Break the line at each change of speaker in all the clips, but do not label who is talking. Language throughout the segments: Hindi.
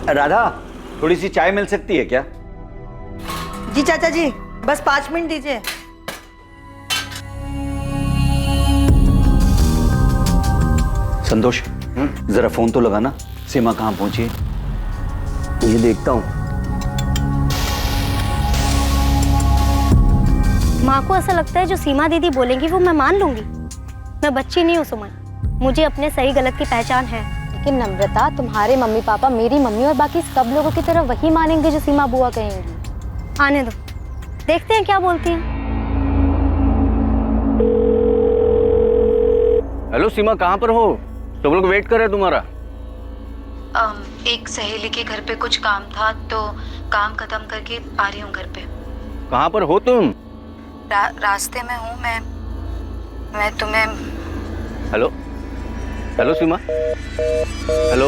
राधा, थोड़ी सी चाय मिल सकती है क्या?
जी चाचा जी, बस 5 मिनट दीजिए।
संतोष, जरा फोन तो लगाना, सीमा कहाँ पहुंची है?
ये देखता हूँ।
माँ को ऐसा लगता है जो सीमा दीदी बोलेंगी वो मैं मान लूंगी। मैं बच्ची नहीं हूँ सुमन, मुझे अपने सही गलत की पहचान है।
लेकिन नम्रता, तुम्हारे मम्मी पापा, मेरी मम्मी और बाकी सब लोगों की तरह वही मानेंगे जो सीमा बुआ कहेंगी।
आने दो, देखते हैं क्या बोलती हैं।
हेलो सीमा, कहाँ पर हो? सब लोग वेट कर रहे हैं तुम्हारा।
एक सहेली के घर पे कुछ काम था तो काम खत्म करके आ रही हूँ घर पे।
कहाँ पर हो तुम?
रास्ते में हूँ मैं तुम्हें।
हेलो हेलो सीमा, हेलो।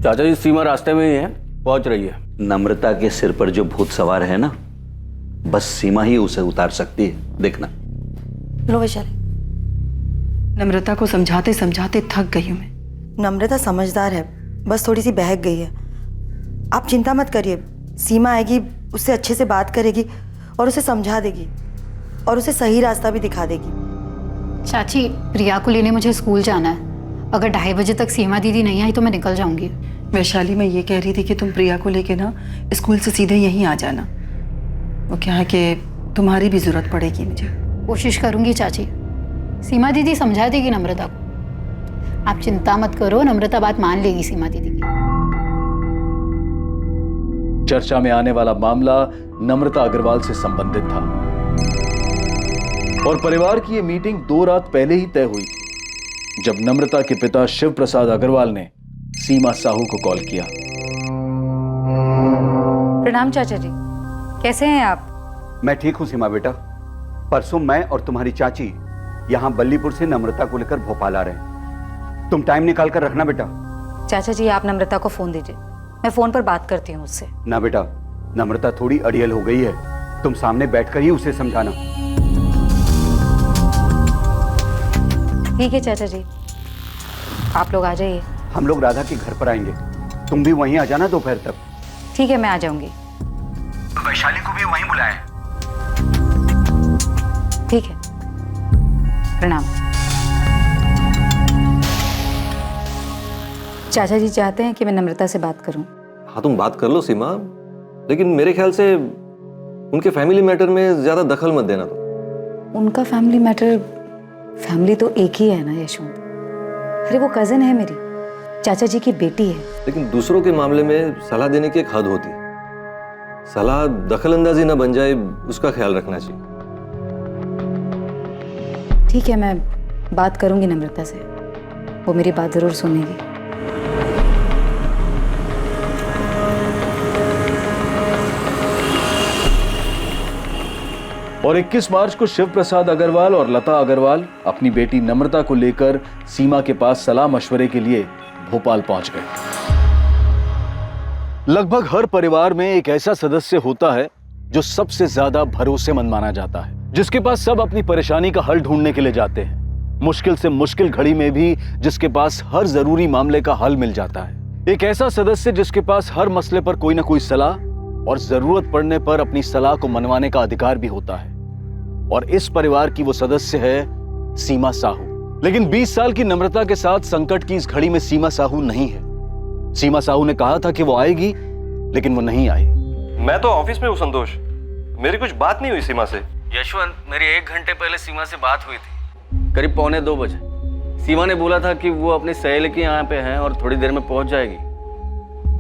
चाचा जी, सीमा रास्ते में ही है, पहुंच रही है।
नम्रता के सिर पर जो भूत सवार है ना, बस सीमा ही उसे उतार सकती है, देखना।
लो वैशाली।
नम्रता को समझाते समझाते थक गई हूँ मैं।
नम्रता समझदार है, बस थोड़ी सी बहक गई है। आप चिंता मत करिए, सीमा आएगी, उससे अच्छे से बात करेगी और उसे समझा देगी और उसे सही रास्ता भी दिखा देगी।
चाची, प्रिया को लेने मुझे स्कूल जाना है। अगर 2:30 बजे तक सीमा दीदी नहीं आई तो मैं निकल जाऊंगी।
वैशाली, मैं ये कह रही थी कि तुम प्रिया को लेके ना स्कूल से सीधे यहीं आ जाना। वो क्या है कि तुम्हारी भी जरूरत पड़ेगी मुझे।
कोशिश करूंगी चाची, सीमा दीदी समझा देगी नम्रता को। आप चिंता मत करो, नम्रता बात मान लेगी सीमा दीदी की।
चर्चा में आने वाला मामला नम्रता अग्रवाल से संबंधित था और परिवार की यह मीटिंग 2 रात पहले ही तय हुई थी जब नम्रता के पिता शिव प्रसाद अग्रवाल ने सीमा साहू को कॉल किया।
प्रणाम चाचा जी, कैसे हैं आप?
मैं ठीक हूँ सीमा बेटा। परसों मैं और तुम्हारी चाची यहाँ बल्लीपुर से नम्रता को लेकर भोपाल आ रहे हैं। तुम टाइम निकाल कर रखना बेटा।
चाचा जी, आप नम्रता को फोन दीजिए, मैं फोन पर बात करती हूँ उससे।
ना बेटा, नम्रता थोड़ी अड़ियल हो गई है, तुम सामने बैठकर ही उसे समझाना।
ठीक है चाचा जी, आप लोग आ जाइए।
हम लोग राधा के घर पर आएंगे, तुम भी वहीं आ जाना दोपहर तक।
ठीक है, मैं आ जाऊंगी।
वैशाली को भी वहीं बुलाएं।
ठीक है, प्रणाम। चाचा जी चाहते हैं कि मैं नम्रता से बात करूं।
हाँ, तुम बात कर लो सीमा, लेकिन मेरे ख्याल से उनके फैमिली मैटर में ज्यादा दखल मत देना। तो
उनका फैमिली मैटर, फैमिली तो एक ही है ना यशवंत। अरे वो कजिन है मेरी, चाचा जी की बेटी है।
लेकिन दूसरों के मामले में सलाह देने की एक हद होती है। सलाह दखल अंदाजी ना बन जाए, उसका ख्याल रखना चाहिए।
ठीक है, मैं बात करूंगी नम्रता से, वो मेरी बात जरूर सुनेगी।
और 21 मार्च को शिव प्रसाद अग्रवाल और लता अग्रवाल अपनी बेटी नम्रता को लेकर सीमा के पास सलाह मशवरे के लिए भोपाल पहुंच गए। लगभग हर परिवार में एक ऐसा सदस्य होता है जो सबसे ज्यादा भरोसेमंद माना जाता है, जिसके पास सब अपनी परेशानी का हल ढूंढने के लिए जाते हैं। मुश्किल से मुश्किल घड़ी में भी जिसके पास हर जरूरी मामले का हल मिल जाता है। एक ऐसा सदस्य जिसके पास हर मसले पर कोई ना कोई सलाह और जरूरत पड़ने पर अपनी सलाह को मनवाने का अधिकार भी होता है। और इस परिवार की वो सदस्य है सीमा साहू। लेकिन 20 साल की नम्रता के साथ संकट की इस घड़ी में सीमा साहू नहीं है। सीमा साहू ने कहा था कि वो आएगी, लेकिन वो नहीं आई।
मैं तो ऑफिस में हूँ संतोष, मेरी कुछ बात नहीं हुई सीमा से।
यशवंत, मेरी 1 घंटे पहले सीमा से बात हुई थी, करीब 1:45 बजे। सीमा ने बोला था कि वो अपनी सहेली के यहाँ पे है और थोड़ी देर में पहुंच जाएगी।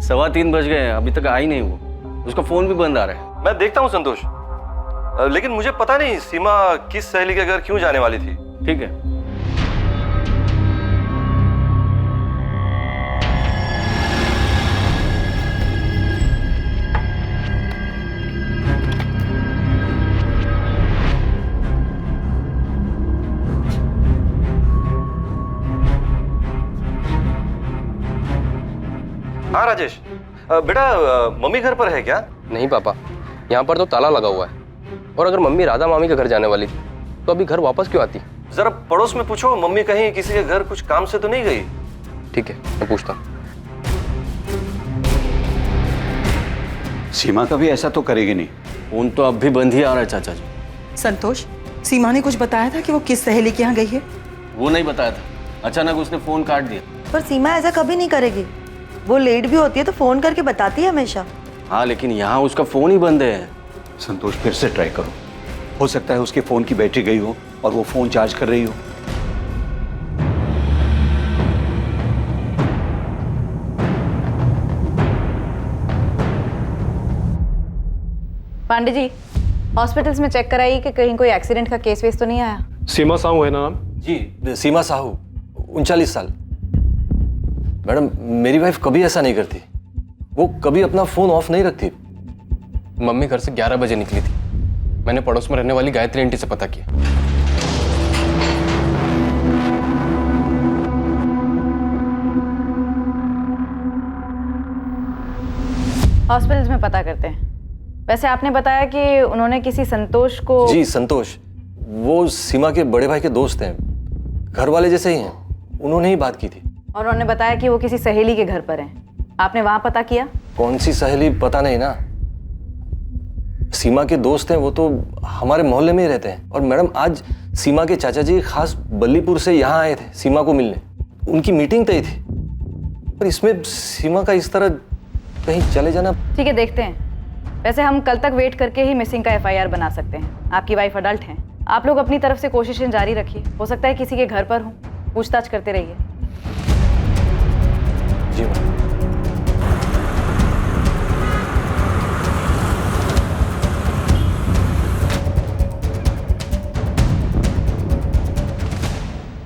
3:15 बज गए, अभी तक आई नहीं वो। उसका फोन भी बंद आ रहा है।
मैं देखता हूँ संतोष, लेकिन मुझे पता नहीं सीमा किस सहेली के घर क्यों जाने वाली थी।
ठीक है।
हाँ राजेश, बेटा मम्मी घर पर है क्या?
नहीं पापा, यहाँ पर तो ताला लगा हुआ है। और अगर मम्मी राधा मामी के घर जाने वाली थी तो अभी घर वापस क्यों आती?
जरा पड़ोस में पूछो, मम्मी कहीं किसी के घर कुछ काम से तो नहीं गई?
ठीक है, मैं पूछता हूँ।
सीमा कभी ऐसा तो करेगी नहीं।
फोन तो अब भी बंद ही आ रहा है चाचा जी।
संतोष, सीमा ने कुछ बताया था कि वो किस सहेली के यहाँ गई है?
वो नहीं बताया था, अचानक उसने फोन काट दिया।
पर सीमा ऐसा कभी नहीं करेगी। वो लेट भी होती है तो फोन करके बताती है हमेशा।
हाँ, लेकिन यहाँ उसका फोन ही बंद है।
संतोष, फिर से ट्राई करो। हो सकता है उसके फोन की बैटरी गई हो और वो फोन चार्ज कर रही हो।
पांडे जी, हॉस्पिटल्स में चेक कराइए कि कहीं कोई एक्सीडेंट का केस वेस तो नहीं आया।
सीमा साहू है ना नाम? जी, सीमा साहू, 39 साल। मैडम, मेरी वाइफ कभी ऐसा नहीं करती। वो कभी अपना फोन ऑफ नहीं रखती।
मम्मी घर से 11 बजे निकली थी। मैंने पड़ोस में रहने वाली गायत्री आंटी से पता किया।
हॉस्पिटल्स में पता करते हैं। वैसे आपने बताया कि उन्होंने किसी संतोष को।
जी, संतोष, वो सीमा के बड़े भाई के दोस्त हैं, घर वाले जैसे ही हैं। उन्होंने ही बात की थी।
और उन्होंने बताया कि वो किसी सहेली के घर पर हैं। आपने वहां पता किया?
कौन सी सहेली पता नहीं ना। सीमा के दोस्त हैं, वो तो हमारे मोहल्ले में ही रहते हैं। और मैडम, आज सीमा के चाचा जी खास बल्लीपुर से यहाँ आए थे सीमा को मिलने। उनकी मीटिंग तय थी। पर इसमें सीमा का इस तरह कहीं चले जाना।
ठीक है, देखते हैं। वैसे हम कल तक वेट करके ही मिसिंग का FIR बना सकते हैं। आपकी वाइफ अडल्ट हैं। आप लोग अपनी तरफ से कोशिशें जारी रखिए। हो सकता है किसी के घर पर हो। पूछताछ करते रहिए।
जी मैम।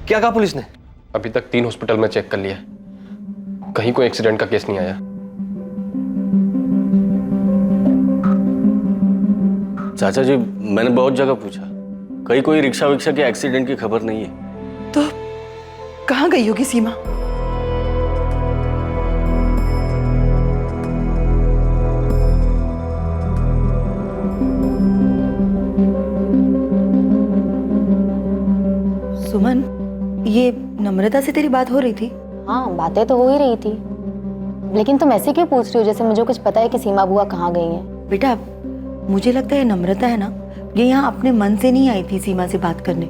क्या कहा पुलिस ने?
अभी तक 3 हॉस्पिटल में चेक कर लिया, कहीं कोई एक्सीडेंट का केस नहीं आया।
चाचा जी, मैंने बहुत जगह पूछा, कहीं कोई रिक्शा विक्शा के एक्सीडेंट की खबर नहीं है।
तो कहाँ गई होगी सीमा?
सुमन, ये नम्रता से तेरी बात हो रही थी?
हाँ, बातें तो हो ही रही थी, लेकिन तुम ऐसे क्यों पूछ रही हो जैसे मुझे कुछ पता है कि सीमा बुआ कहाँ गई हैं?
बेटा, मुझे लगता है नम्रता है ना, ये यहाँ अपने मन से नहीं आई थी सीमा से बात करने।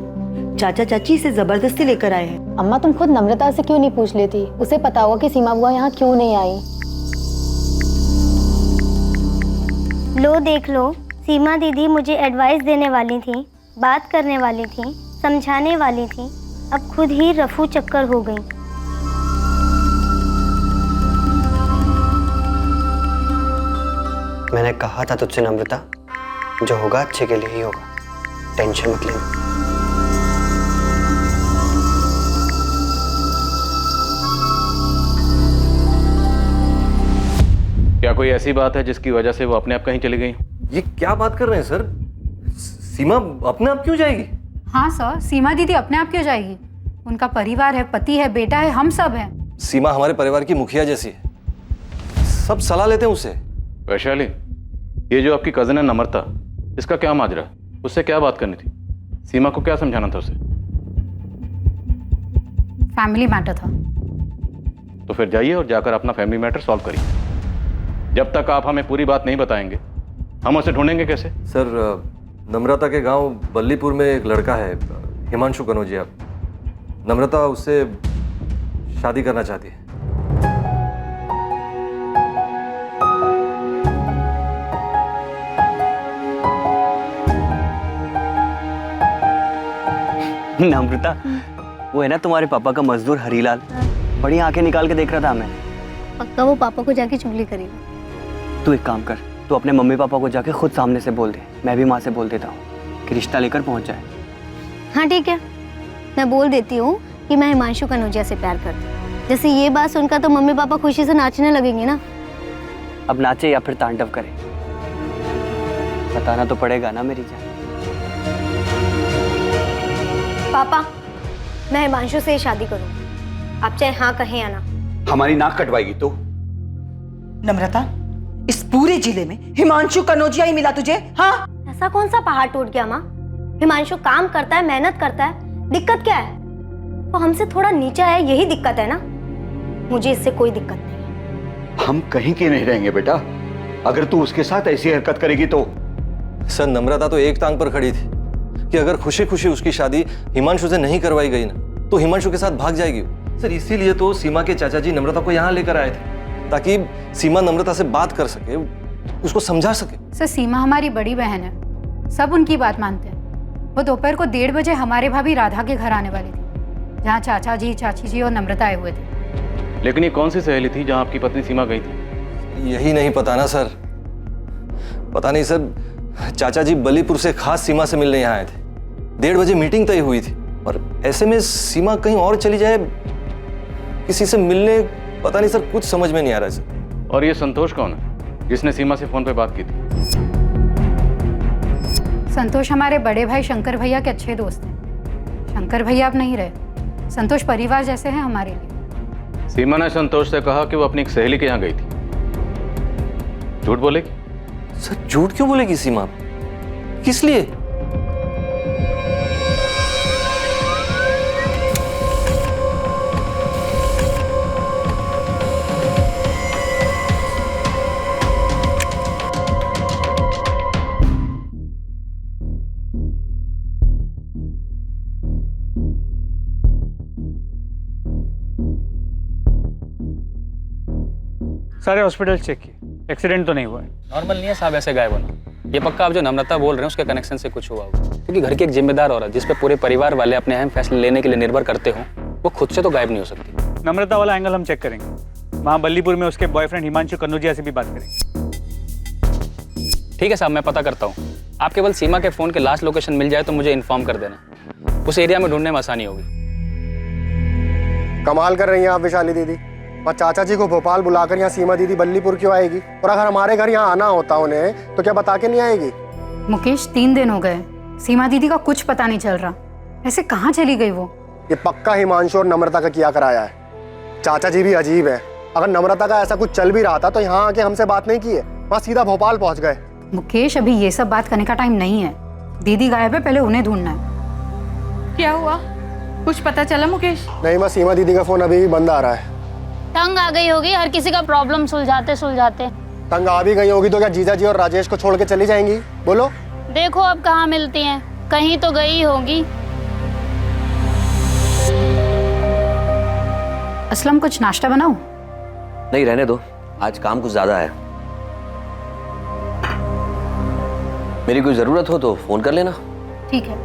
चाचा चाची इसे जबरदस्ती लेकर आए हैं।
अम्मा, तुम खुद नम्रता से क्यों नहीं पूछ लेती? उसे पता होगा कि सीमा बुआ यहाँ क्यों नहीं आई।
लो देख लो, सीमा दीदी मुझे एडवाइस देने वाली थी, बात करने वाली थी, समझाने वाली थी, अब खुद ही रफू चक्कर हो गई।
मैंने कहा था तुझसे नम्रता, जो होगा अच्छे के लिए ही होगा, टेंशन मत लेना।
क्या कोई ऐसी बात है जिसकी वजह से वो अपने आप कहीं चली गई?
ये क्या बात कर रहे हैं सर? सीमा अपने आप क्यों जाएगी?
हाँ सर, सीमा दीदी अपने आप क्यों जाएगी? उनका परिवार है, पति है, बेटा है, हम सब हैं।
सीमा हमारे परिवार की मुखिया जैसी है, सब सलाह लेते हैं उससे।
वैशाली, ये जो आपकी कजन है नम्रता, इसका क्या माजरा? उससे क्या बात करनी थी? सीमा को क्या समझाना था उसे?
फैमिली मैटर था।
तो फिर जाइए और जाकर अपना फैमिली मैटर सॉल्व करिए। जब तक आप हमें पूरी बात नहीं बताएंगे, हम उसे ढूंढेंगे कैसे?
सर, नम्रता के गांव बल्लीपुर में एक लड़का है, हिमांशु कनौजिया। नम्रता उससे शादी करना चाहती है।
नम्रता, वो है ना तुम्हारे पापा का मजदूर हरीलाल, बड़ी आंखें निकाल के देख रहा था हमें।
पक्का वो पापा को जाके चुगली करेगा।
तू एक काम कर, तू अपने मम्मी पापा को जाके खुद सामने से बोल दे। मैं भी माँ से बोल देता हूँ कि रिश्ता लेकर पहुँच जाए।
हाँ ठीक है, मैं बोल देती हूँ कि मैं हिमांशु कनौजिया से प्यार करती हूँ। जैसे ये बात सुनकर तो मम्मी पापा खुशी से नाचने लगेंगे ना।
अब नाचे या फिर तांडव करे, बताना तो पड़ेगा ना मेरी जान।
पापा, मैं हिमांशु से शादी करूँ, आप चाहे हाँ कहें या ना।
हमारी नाक कटवाएगी तो?
नम्रता, इस पूरे जिले में हिमांशु कनौजिया ही मिला तुझे? हाँ,
ऐसा कौन सा पहाड़ टूट गया माँ? हिमांशु काम करता है, मेहनत करता है, दिक्कत क्या है? वो हमसे थोड़ा नीचा है, यही दिक्कत है ना। मुझे इससे कोई दिक्कत नहीं।
हम कहीं के नहीं रहेंगे बेटा, अगर तू उसके साथ ऐसी हरकत करेगी तो।
सर नम्रता तो एक टांग पर खड़ी थी कि अगर खुशी खुशी उसकी शादी हिमांशु से नहीं करवाई गई ना तो हिमांशु के साथ भाग जाएगी। सर इसीलिए तो सीमा के चाचा जी नम्रता को यहाँ लेकर आए थे ताकि सीमा नम्रता से बात कर सके, उसको समझा सके।
सर सीमा हमारी बड़ी बहन है, सब उनकी बात मानते हैं। वो दोपहर को 1:30 बजे हमारे भाभी राधा के घर आने वाली थी, जहाँ चाचा जी, चाची जी और नम्रता आए हुए थे।
लेकिन ये कौन सी सहेली थी जहां आपकी पत्नी सीमा गई थी?
यही नहीं पता ना सर, पता नहीं सर। चाचा जी बलीपुर से खास सीमा से मिलने यहाँ आए थे, 1:30 बजे मीटिंग तय हुई थी और ऐसे में सीमा कहीं और चली जाए किसी से मिलने, पता नहीं सर, कुछ समझ में नहीं आ रहा है सर।
और ये संतोष कौन है जिसने सीमा से फोन पे बात की थी?
संतोष हमारे बड़े भाई शंकर भैया के अच्छे दोस्त हैं। शंकर भैया अब नहीं रहे, संतोष परिवार जैसे हैं हमारे लिए।
सीमा ने संतोष से कहा कि वो अपनी एक सहेली के यहाँ गई थी। झूठ बोलेगी?
सर झूठ क्यों बोलेगी सीमा? किस लिए?
सारे हॉस्पिटल चेक किए, एक्सीडेंट तो नहीं हुआ है।
नॉर्मल नहीं है साहब, ऐसे गायब होना। ये पक्का आप जो नम्रता बोल रहे हैं उसके कनेक्शन से कुछ हुआ होगा, क्योंकि घर की एक जिम्मेदार औरत जिस पे पूरे परिवार वाले अपने अहम फैसले लेने के लिए निर्भर करते हो, वो खुद से तो गायब नहीं हो सकती।
नम्रता वाला एंगल हम चेक करेंगे, वहाँ बल्लीपुर में उसके बॉयफ्रेंड हिमांशु कन्नौजिया से भी बात करेंगे।
ठीक है साहब, मैं पता करता हूँ। आप केवल सीमा के फोन के लास्ट लोकेशन मिल जाए तो मुझे इन्फॉर्म कर देना, उस एरिया में ढूंढने में आसानी होगी।
कमाल कर रही हैं आप विशाली दीदी, और चाचा जी को भोपाल बुलाकर यहाँ सीमा दीदी बल्लीपुर क्यों आएगी? और अगर हमारे घर यहाँ आना होता उन्हें तो क्या बता के नहीं आएगी?
मुकेश 3 दिन हो गए, सीमा दीदी का कुछ पता नहीं चल रहा। ऐसे कहाँ चली गई वो?
ये पक्का हिमांशु और नम्रता का किया कराया है। चाचा जी भी अजीब है, अगर नम्रता का ऐसा कुछ चल भी रहा था तो यहाँ आके हमसे बात नहीं की है, वहाँ सीधा भोपाल पहुँच गए।
मुकेश अभी ये सब बात करने का टाइम नहीं है, दीदी गायब है, पहले उन्हें ढूंढना है।
क्या हुआ, कुछ पता चला मुकेश?
नहीं, बस सीमा दीदी का फोन अभी भी बंद आ रहा है।
तंग आ गई होगी, हर किसी का प्रॉब्लम सुलझाते सुलझाते।
तंग आ भी गई होगी तो क्या जीजा जी और राजेश को छोड़ के चली जाएंगी? बोलो।
देखो अब कहाँ मिलती हैं, कहीं तो गई होगी।
असलम कुछ नाश्ता बनाऊं?
नहीं रहने दो, आज काम कुछ ज्यादा है। मेरी कोई जरूरत हो तो फोन कर लेना।
ठीक है,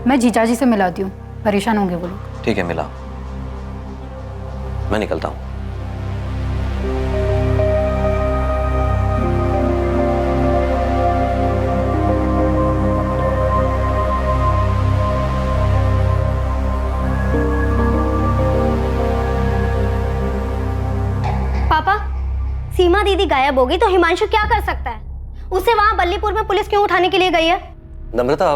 मैं जीजा जी से मिलाती हूँ, परेशान होंगे वो लोग।
ठीक है, मिला, मैं निकलता हूँ।
पापा, सीमा दीदी गायब होगी तो हिमांशु क्या कर सकता है? उसे वहां बल्लीपुर में पुलिस क्यों उठाने के लिए गई है?
नम्रता,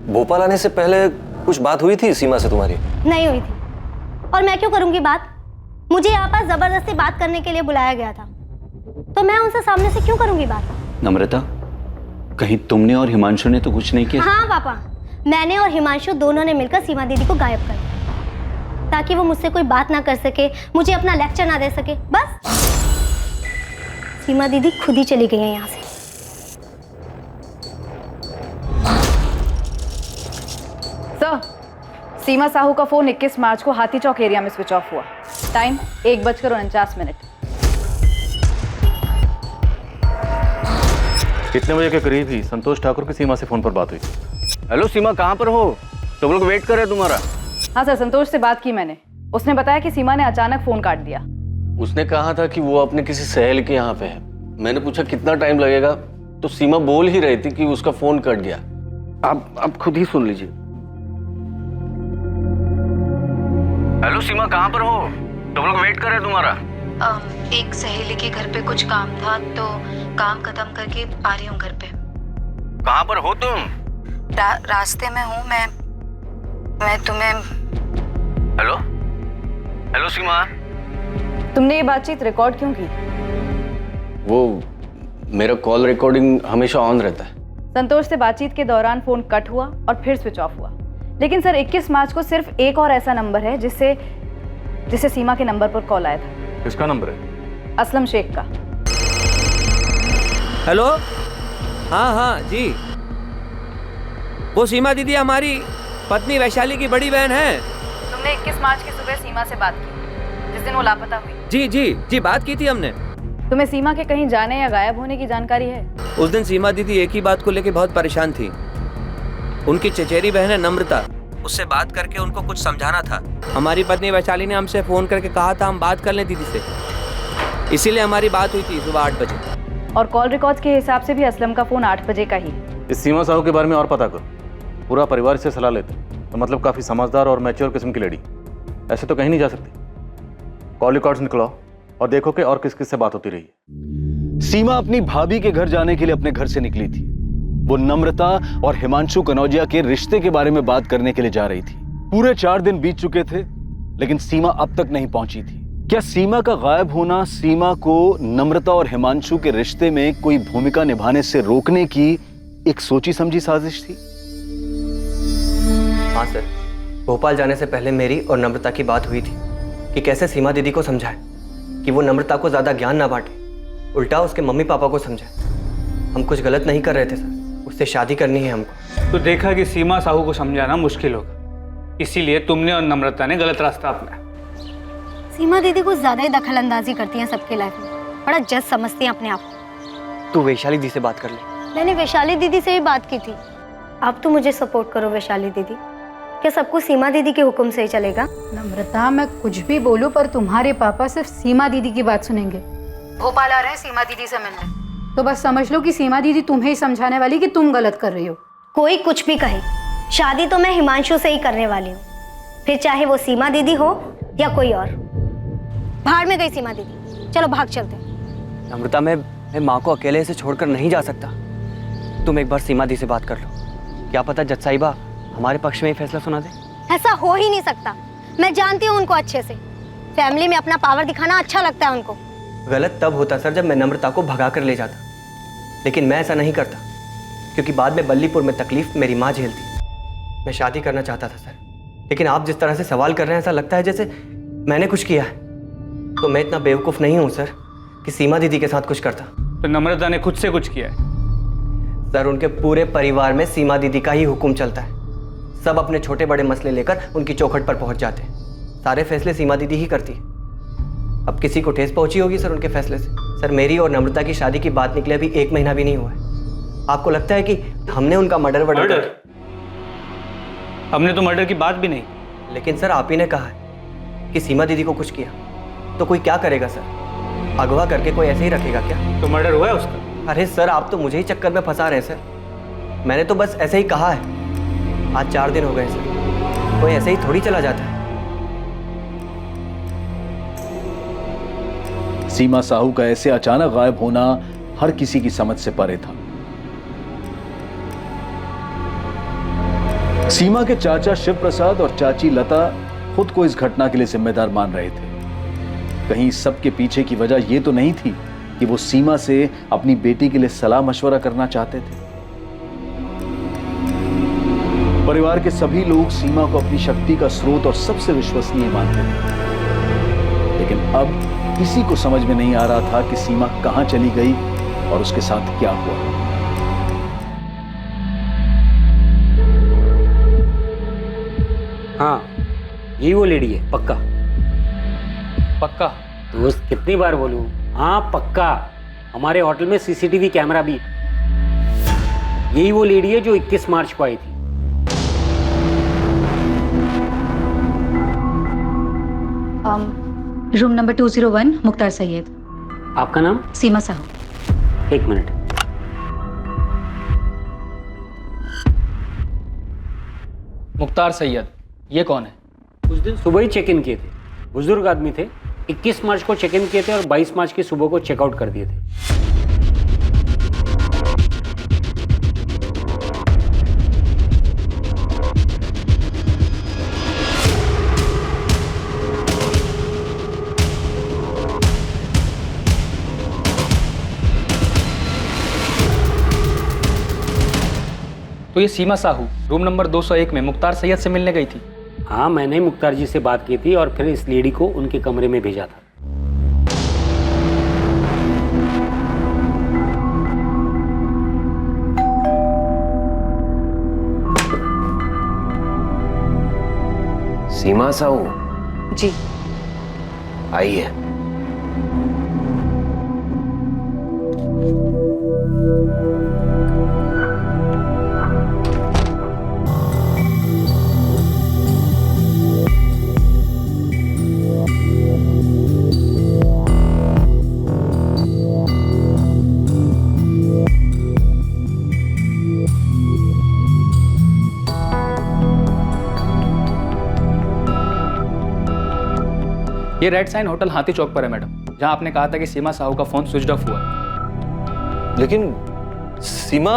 भोपाल आने से पहले कुछ बात हुई थी सीमा से तुम्हारी?
नहीं हुई थी, और मैं क्यों करूंगी बात? मुझे यहाँ पर जबरदस्ती बात करने के लिए बुलाया गया था, तो मैं उनसे सामने से क्यों करूंगी बात?
नम्रता, कहीं तुमने और हिमांशु ने तो कुछ नहीं किया?
हाँ पापा, मैंने और हिमांशु दोनों ने मिलकर सीमा दीदी को गायब कर दिया ताकि वो मुझसे कोई बात ना कर सके, मुझे अपना लेक्चर ना दे सके। बस सीमा दीदी खुद ही चली गई है यहाँ से।
सर, सीमा साहू का फोन 21 मार्च को हाथी चौक एरिया में स्विच ऑफ हुआ। टाइम 1:49।
कितने बजे के करीब ही संतोष ठाकुर की सीमा से फोन पर बात हुई?
हेलो सीमा, कहाँ पर हो? तुम लोग वेट कर रहे हैं तुम्हारा।
हाँ सर, संतोष से बात की मैंने, उसने बताया कि सीमा ने अचानक फोन काट दिया।
उसने कहा था कि वो अपने किसी सहेली के यहाँ पे है। मैंने पूछा कितना टाइम लगेगा, तो सीमा बोल ही रही थी कि उसका फोन कट गया। आप खुद ही सुन लीजिए। हेलो सीमा, कहाँ पर हो? तुम लोग वेट कर रहे हैं तुम्हारा।
एक सहेली के घर पे कुछ काम था, तो काम खत्म करके आ रही हूँ घर पे।
कहाँ पर हो तुम?
रास्ते में हूँ मैं तुम्हें।
हेलो हेलो सीमा,
तुमने ये बातचीत रिकॉर्ड क्यों की?
वो मेरा कॉल रिकॉर्डिंग हमेशा ऑन रहता है।
संतोष से बातचीत के दौरान फोन कट हुआ और फिर स्विच ऑफ हुआ। लेकिन सर 21 मार्च को सिर्फ एक और ऐसा नंबर है जिससे सीमा के नंबर पर कॉल आया था।
किसका नंबर है?
असलम शेख का।
हेलो, हाँ हाँ जी, वो सीमा दीदी हमारी पत्नी वैशाली की बड़ी बहन है।
तुमने 21 मार्च की सुबह सीमा से बात की जिस दिन वो लापता हुई?
जी जी जी, बात की थी हमने।
तुम्हें सीमा के कहीं जाने या गायब होने की जानकारी है?
उस दिन सीमा दीदी एक ही बात को लेकर बहुत परेशान थी। उनकी चचेरी बहन है नम्रता, उससे बात करके उनको कुछ समझाना था। हमारी पत्नी वैशाली ने हमसे फोन करके कहा था हम बात कर लें दीदी से, इसीलिए हमारी बात हुई थी सुबह 8 बजे।
और कॉल रिकॉर्ड्स के हिसाब से भी असलम का फोन 8 बजे का ही।
इस सीमा साहू के बारे में और पता करो, पूरा परिवार से सलाह लेते, तो मतलब काफी समझदार और मैच्योर किस्म की लेडी, ऐसे तो कहीं नहीं जा सकती। कॉल रिकॉर्ड्स निकलाओ और देखो कि और किस किस से बात होती रही है। सीमा अपनी भाभी के घर जाने के लिए अपने घर से निकली थी। वो नम्रता और हिमांशु कनौजिया के रिश्ते के बारे में बात करने के लिए जा रही थी। पूरे 4 दिन बीत चुके थे, लेकिन सीमा अब तक नहीं पहुंची थी। क्या सीमा का गायब होना सीमा को नम्रता और हिमांशु के रिश्ते में कोई भूमिका निभाने से रोकने की एक सोची समझी साजिश थी?
हाँ सर, भोपाल जाने से पहले मेरी और नम्रता की बात हुई थी कि कैसे सीमा दीदी को समझाए कि वो नम्रता को ज्यादा ज्ञान ना बांटे, उल्टा उसके मम्मी पापा को समझाए। हम कुछ गलत नहीं कर रहे थे सर, उससे शादी करनी है हमको।
तो देखा कि सीमा साहू को समझाना मुश्किल होगा, इसीलिए तुमने और नम्रता ने गलत रास्ता अपनाया।
सीमा दीदी कुछ ज्यादा ही दखल अंदाजी करती हैं सबके लाइफ में, बड़ा जज समझती हैं अपने आप को।
तू वैशाली दी से बात कर ले।
मैंने वैशाली दीदी से भी बात की थी। अब तो मुझे सपोर्ट करो वैशाली दीदी, क्या सब कुछ सीमा दीदी के हुक्म से ही चलेगा?
नम्रता, मैं कुछ भी बोलूं पर तुम्हारे पापा सिर्फ सीमा दीदी की बात सुनेंगे। भोपाल आ रहे हैं सीमा दीदी से मिलने, तो बस समझ लो कि सीमा दीदी तुम्हें ही समझाने वाली कि तुम गलत कर रही हो।
कोई कुछ भी कहे, शादी तो मैं हिमांशु से ही करने वाली हूँ, फिर चाहे वो सीमा दीदी हो या कोई और। बाहर में गई सीमा दीदी, चलो भाग चलते हैं।
नम्रता, मैं माँ को अकेले से छोड़कर नहीं जा सकता। तुम एक बार सीमा दी से बात कर लो, क्या पता जज साहिबा हमारे पक्ष में ही फैसला सुना दे।
ऐसा हो ही नहीं सकता, मैं जानती हूँ उनको अच्छे से। फैमिली में अपना पावर दिखाना अच्छा लगता है उनको।
गलत तब होता सर जब मैं नम्रता को भगा कर ले जाता, लेकिन मैं ऐसा नहीं करता क्योंकि बाद में बल्लीपुर में तकलीफ मेरी माँ झेलती। मैं शादी करना चाहता था सर, लेकिन आप जिस तरह से सवाल कर रहे हैं ऐसा लगता है जैसे मैंने कुछ किया है। तो मैं इतना बेवकूफ़ नहीं हूँ सर कि सीमा दीदी के साथ कुछ करता।
तो नम्रता ने खुद से कुछ किया है?
सर, उनके पूरे परिवार में सीमा दीदी का ही हुक्म चलता है। सब अपने छोटे बड़े मसले लेकर उनकी चौखट पर पहुंच जाते हैं। सारे फैसले सीमा दीदी ही करती है। अब किसी को ठेस पहुंची होगी सर उनके फैसले से। सर, मेरी और नम्रता की शादी की बात निकले अभी 1 महीना भी नहीं हुआ है। आपको लगता है कि हमने उनका मर्डर?
हमने तो मर्डर की बात भी नहीं।
लेकिन सर, आप ही ने कहा है कि सीमा दीदी को कुछ किया, तो कोई क्या करेगा सर? अगवा करके कोई ऐसे ही रखेगा क्या?
तो मर्डर हुआ है उसका?
अरे सर, आप तो मुझे ही चक्कर में फंसा रहे हैं सर। मैंने तो बस ऐसे ही कहा है। आज 4 दिन हो गए सर, कोई ऐसे ही थोड़ी चला जाता है।
सीमा साहू का ऐसे अचानक गायब होना हर किसी की समझ से परे था। सीमा के चाचा शिव प्रसाद और चाची लता खुद को इस घटना के लिए जिम्मेदार मान रहे थे। कहीं सबके पीछे की वजह यह तो नहीं थी कि वो सीमा से अपनी बेटी के लिए सलाह मशवरा करना चाहते थे। परिवार के सभी लोग सीमा को अपनी शक्ति का स्रोत और सबसे विश्वसनीय मानते थे, लेकिन अब किसी को समझ में नहीं आ रहा था कि सीमा कहां चली गई और उसके साथ क्या हुआ।
हाँ, यही वो लेडी है, पक्का
पक्का?
दोस्त, कितनी बार बोलूं? हाँ पक्का। हमारे होटल में सीसीटीवी कैमरा भी। यही वो लेडी है जो 21 मार्च को आई थी।
Room number 201, Mukhtar Syed.
आपका नाम?
सीमा साहू।
1 मिनट।
मुख्तार सैयद, ये कौन है?
उस दिन सुबह ही चेक इन किए थे, बुजुर्ग आदमी थे। 21 मार्च को चेक इन किए थे और 22 मार्च की सुबह को चेकआउट कर दिए थे।
तो ये सीमा साहू रूम नंबर 201 में मुख्तार सैयद से मिलने गई थी।
हाँ, मैंने मुख्तार जी से बात की थी और फिर इस लेडी को उनके कमरे में भेजा था।
सीमा साहू
जी
आइए।
ये रेड साइन होटल हाथी चौक पर है मैडम, जहां आपने कहा था कि सीमा साहू का फोन स्विच ऑफ हुआ है।
लेकिन सीमा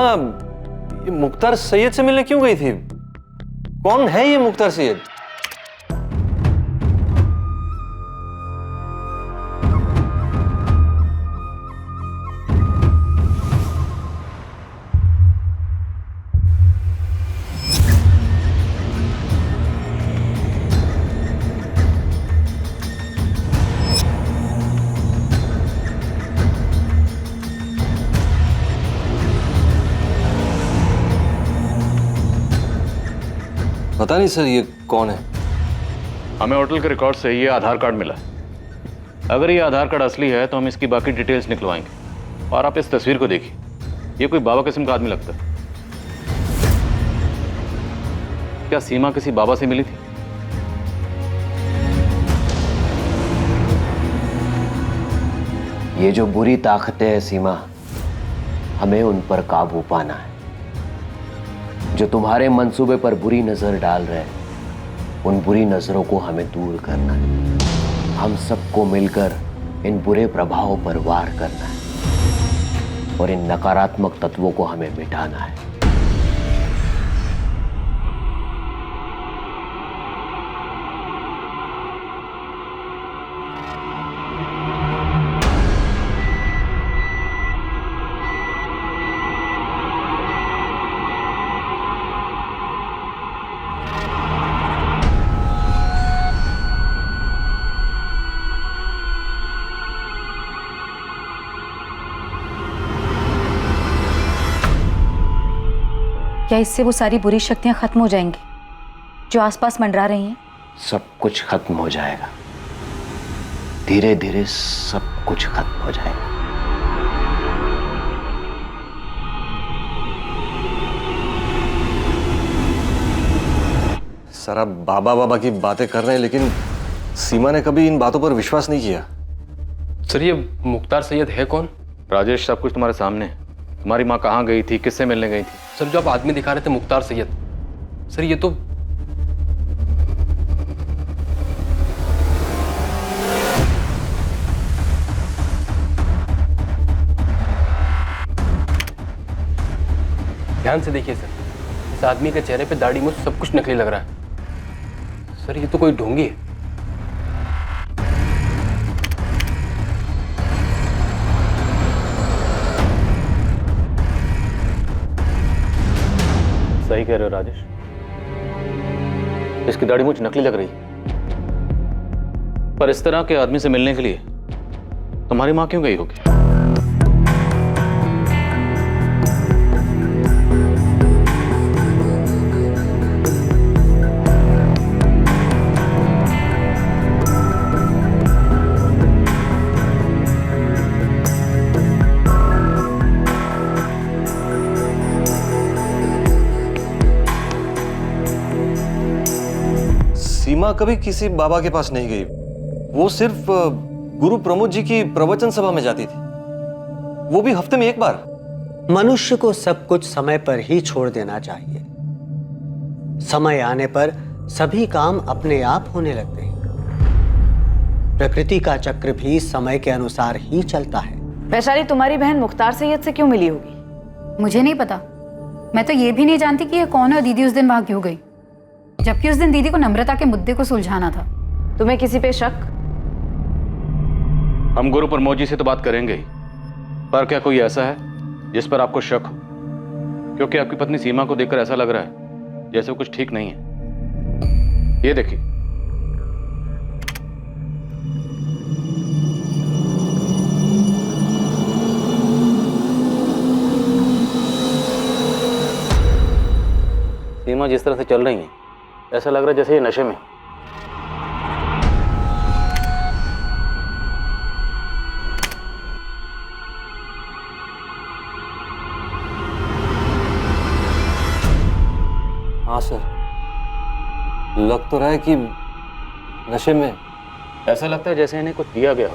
ये मुख्तार सैयद से मिलने क्यों गई थी? कौन है ये मुख्तार सैयद? पता नहीं सर ये कौन है।
हमें होटल के रिकॉर्ड से ये आधार कार्ड मिला है। अगर ये आधार कार्ड असली है तो हम इसकी बाकी डिटेल्स निकलवाएंगे। और आप इस तस्वीर को देखिए, ये कोई बाबा किस्म का आदमी लगता है। क्या सीमा किसी बाबा से मिली थी?
ये जो बुरी ताकतें हैं सीमा, हमें उन पर काबू पाना है। जो तुम्हारे मंसूबे पर बुरी नजर डाल रहे हैं, उन बुरी नजरों को हमें दूर करना है। हम सबको मिलकर इन बुरे प्रभावों पर वार करना है और इन नकारात्मक तत्वों को हमें मिटाना है।
क्या इससे वो सारी बुरी शक्तियां खत्म हो जाएंगी जो आसपास मंडरा रही हैं?
सब कुछ खत्म हो जाएगा, धीरे धीरे सब कुछ खत्म हो जाएगा।
सर आप बाबा बाबा की बातें कर रहे हैं, लेकिन सीमा ने कभी इन बातों पर विश्वास नहीं किया।
सर ये मुख्तार सैयद है कौन?
राजेश, सब कुछ तुम्हारे सामने है। तुम्हारी माँ कहाँ गई थी, किससे मिलने गई थी?
सर जो आप आदमी दिखा रहे थे मुख्तार सैयद, सर ये तो ध्यान से देखिए सर, इस आदमी के चेहरे पे दाढ़ी मूंछ सब कुछ नकली लग रहा है। सर ये तो कोई ढोंगी है।
सही कह रहे हो राजेश, इसकी दाढ़ी मूंछ नकली लग रही है। पर इस तरह के आदमी से मिलने के लिए तुम्हारी माँ क्यों गई होगी?
सीमा कभी किसी बाबा के पास नहीं गई। वो सिर्फ गुरु प्रमोद जी की प्रवचन सभा में जाती थी, वो भी हफ्ते में एक बार।
मनुष्य को सब कुछ समय पर ही छोड़ देना चाहिए। समय आने पर सभी काम अपने आप होने लगते हैं। प्रकृति का चक्र भी समय के अनुसार ही चलता है।
वैशाली, तुम्हारी बहन मुख्तार सैयद से क्यों मिली होगी?
मुझे नहीं पता। मैं तो ये भी नहीं जानती कि ये कौन है और दीदी उस दिन वहां क्यों गई, जबकि उस दिन दीदी को नम्रता के मुद्दे को सुलझाना था।
तुम्हें किसी पे शक?
हम गुरु प्रमोद जी से तो बात करेंगे ही, पर क्या कोई ऐसा है जिस पर आपको शक हो क्योंकि आपकी पत्नी सीमा को देखकर ऐसा लग रहा है जैसे कुछ ठीक नहीं है। ये देखिए।
सीमा जिस तरह से चल रही है ऐसा लग रहा है जैसे ये नशे में।
हाँ सर, लग तो रहा है कि नशे में।
ऐसा लगता है जैसे इन्हें कुछ दिया गया हो।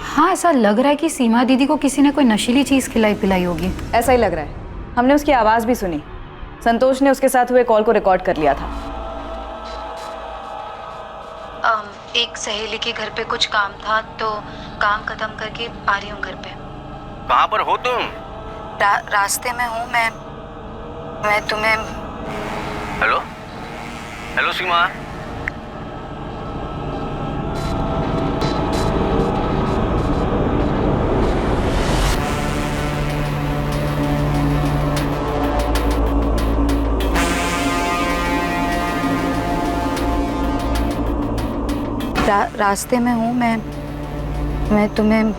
हाँ, ऐसा लग रहा है कि सीमा दीदी को किसी ने कोई नशीली चीज खिलाई पिलाई होगी।
ऐसा ही लग रहा है। हमने उसकी आवाज़ भी सुनी। संतोष ने उसके साथ हुए कॉल को रिकॉर्ड कर लिया था।
एक सहेली के घर पे कुछ काम था तो काम खत्म करके आ रही हूँ घर पे।
कहाँ पर हो तुम?
रास्ते में हूँ मैं तुम्हें।
हेलो हेलो सीमा।
रास्ते में हूँ मैं तुम्हें।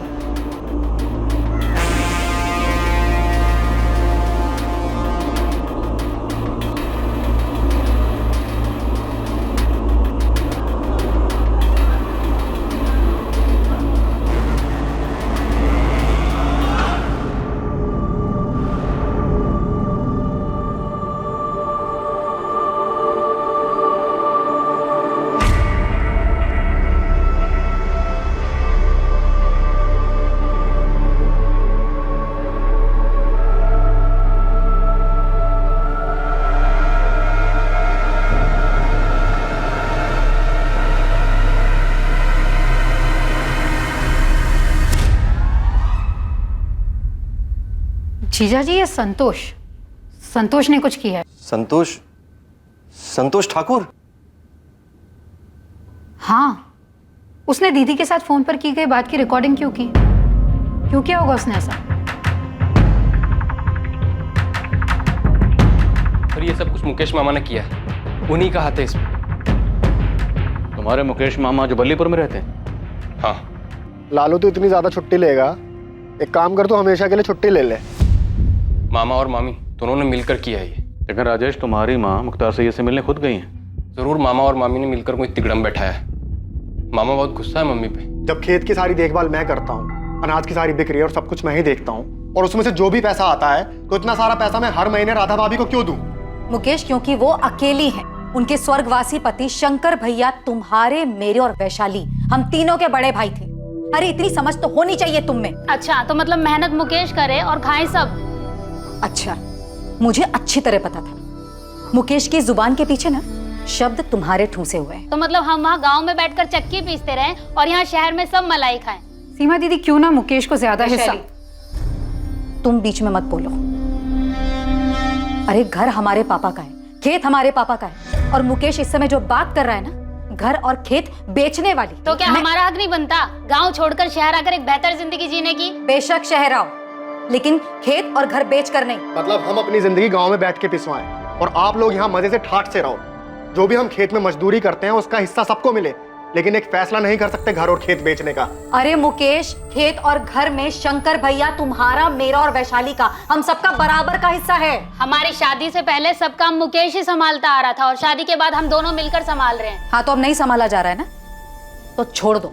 जीजा जी, ये संतोष ने कुछ किया है।
संतोष ठाकुर?
हाँ, उसने दीदी के साथ फोन पर की गई बात की रिकॉर्डिंग क्यों की? क्यों किया होगा उसने ऐसा?
और ये सब कुछ मुकेश मामा ने किया है। उन्हीं का हाथ है इसमें।
तुम्हारे मुकेश मामा जो बल्लीपुर में रहते हैं?
हाँ।
लालू तो इतनी ज्यादा छुट्टी लेगा, एक काम कर, तो हमेशा के लिए छुट्टी ले ले।
मामा और मामी दोनों ने मिलकर किया है ये।
लेकिन राजेश, तुम्हारी माँ मुख्तार सैयद से मिलने खुद गई हैं।
जरूर मामा और मामी ने मिलकर कोई तिगड़म बैठाया है। मामा बहुत गुस्सा है मम्मी पे।
जब खेत की सारी देखभाल मैं करता हूँ, अनाज की सारी बिक्री और सब कुछ मैं ही देखता हूँ, और उसमें से जो भी पैसा आता है तो इतना सारा पैसा मैं हर महीने राधा भाभी को क्यों दूं?
मुकेश, क्योंकि वो अकेली हैं। उनके स्वर्गवासी पति शंकर भैया तुम्हारे, मेरे और वैशाली, हम तीनों के बड़े भाई थे। अरे इतनी समझ तो होनी चाहिए तुम में।
अच्छा, तो मतलब मेहनत मुकेश करे और खाए सब।
अच्छा, मुझे अच्छी तरह पता था मुकेश की जुबान के पीछे ना शब्द तुम्हारे ठूसे हुए हैं।
तो मतलब हम वहाँ गांव में बैठकर चक्की पीसते रहे और यहाँ शहर में सब मलाई खाएं।
सीमा दीदी, क्यों ना मुकेश को ज्यादा हिस्सा।
तुम बीच में मत बोलो। अरे घर हमारे पापा का है, खेत हमारे पापा का है, और मुकेश इस समय जो बात कर रहा है ना, घर और खेत बेचने वाली।
तो क्या हमारा हक नहीं बनता गाँव छोड़कर शहर आकर एक बेहतर जिंदगी जीने की?
बेशक शहर आओ, लेकिन खेत और घर बेच कर नहीं।
मतलब हम अपनी जिंदगी गांव में बैठ के पिसवाएं और आप लोग यहाँ मजे से ठाट से रहो। जो भी हम खेत में मजदूरी करते हैं उसका हिस्सा सबको मिले, लेकिन एक फैसला नहीं कर सकते घर और खेत बेचने का।
अरे मुकेश, खेत और घर में शंकर भैया तुम्हारा, मेरा और वैशाली का, हम सबका बराबर का हिस्सा है।
हमारी शादी से पहले सब काम मुकेश ही संभालता आ रहा था और शादी के बाद हम दोनों मिलकर संभाल रहे हैं।
हाँ, तो अब नहीं संभाला जा रहा है ना, तो छोड़ दो।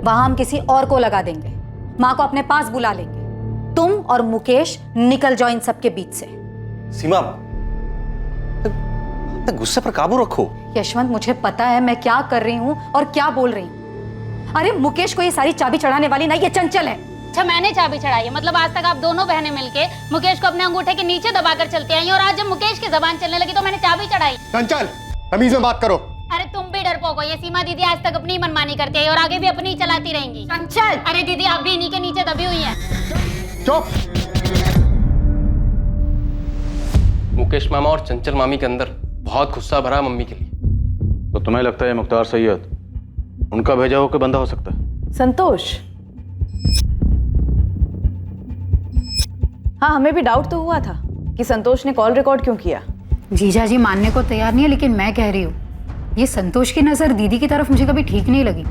वहां हम किसी और को लगा देंगे, माँ को अपने पास बुला लेंगे। तुम और मुकेश निकल जाओ इन सबके बीच से।
सीमा, गुस्से पर काबू रखो।
यशवंत, मुझे पता है मैं क्या कर रही हूँ और क्या बोल रही हूँ। अरे मुकेश को ये सारी चाबी चढ़ाने वाली ना ये चंचल है।
अच्छा, मैंने चाबी चढ़ाई है? मतलब आज तक आप दोनों बहनें मिलके मुकेश को अपने अंगूठे के नीचे दबाकर चलती आई और आज जब मुकेश की जबान चलने लगी तो मैंने चाबी चढ़ाई।
चंचल, तमीज में बात करो।
अरे तुम भी डरपोक हो। ये सीमा दीदी आज तक अपनी मनमानी करती है और आगे भी अपनी चलाती रहेंगी।
चंचल!
अरे दीदी, आप भी इन्हीं के नीचे दबी हुई हैं।
चुप!
मुकेश मामा और चंचल मामी के अंदर बहुत गुस्सा भरा मम्मी के लिए।
तो तुम्हें लगता है मुख्तार सैयद उनका भेजा हुआ कोई बंदा हो सकता है?
संतोष? हाँ, हमें भी डाउट तो हुआ था कि संतोष ने कॉल रिकॉर्ड क्यों किया।
जीजा जी मानने को तैयार नहीं है, लेकिन मैं कह रही हूँ, ये संतोष की नज़र दीदी की तरफ मुझे कभी ठीक नहीं लगी।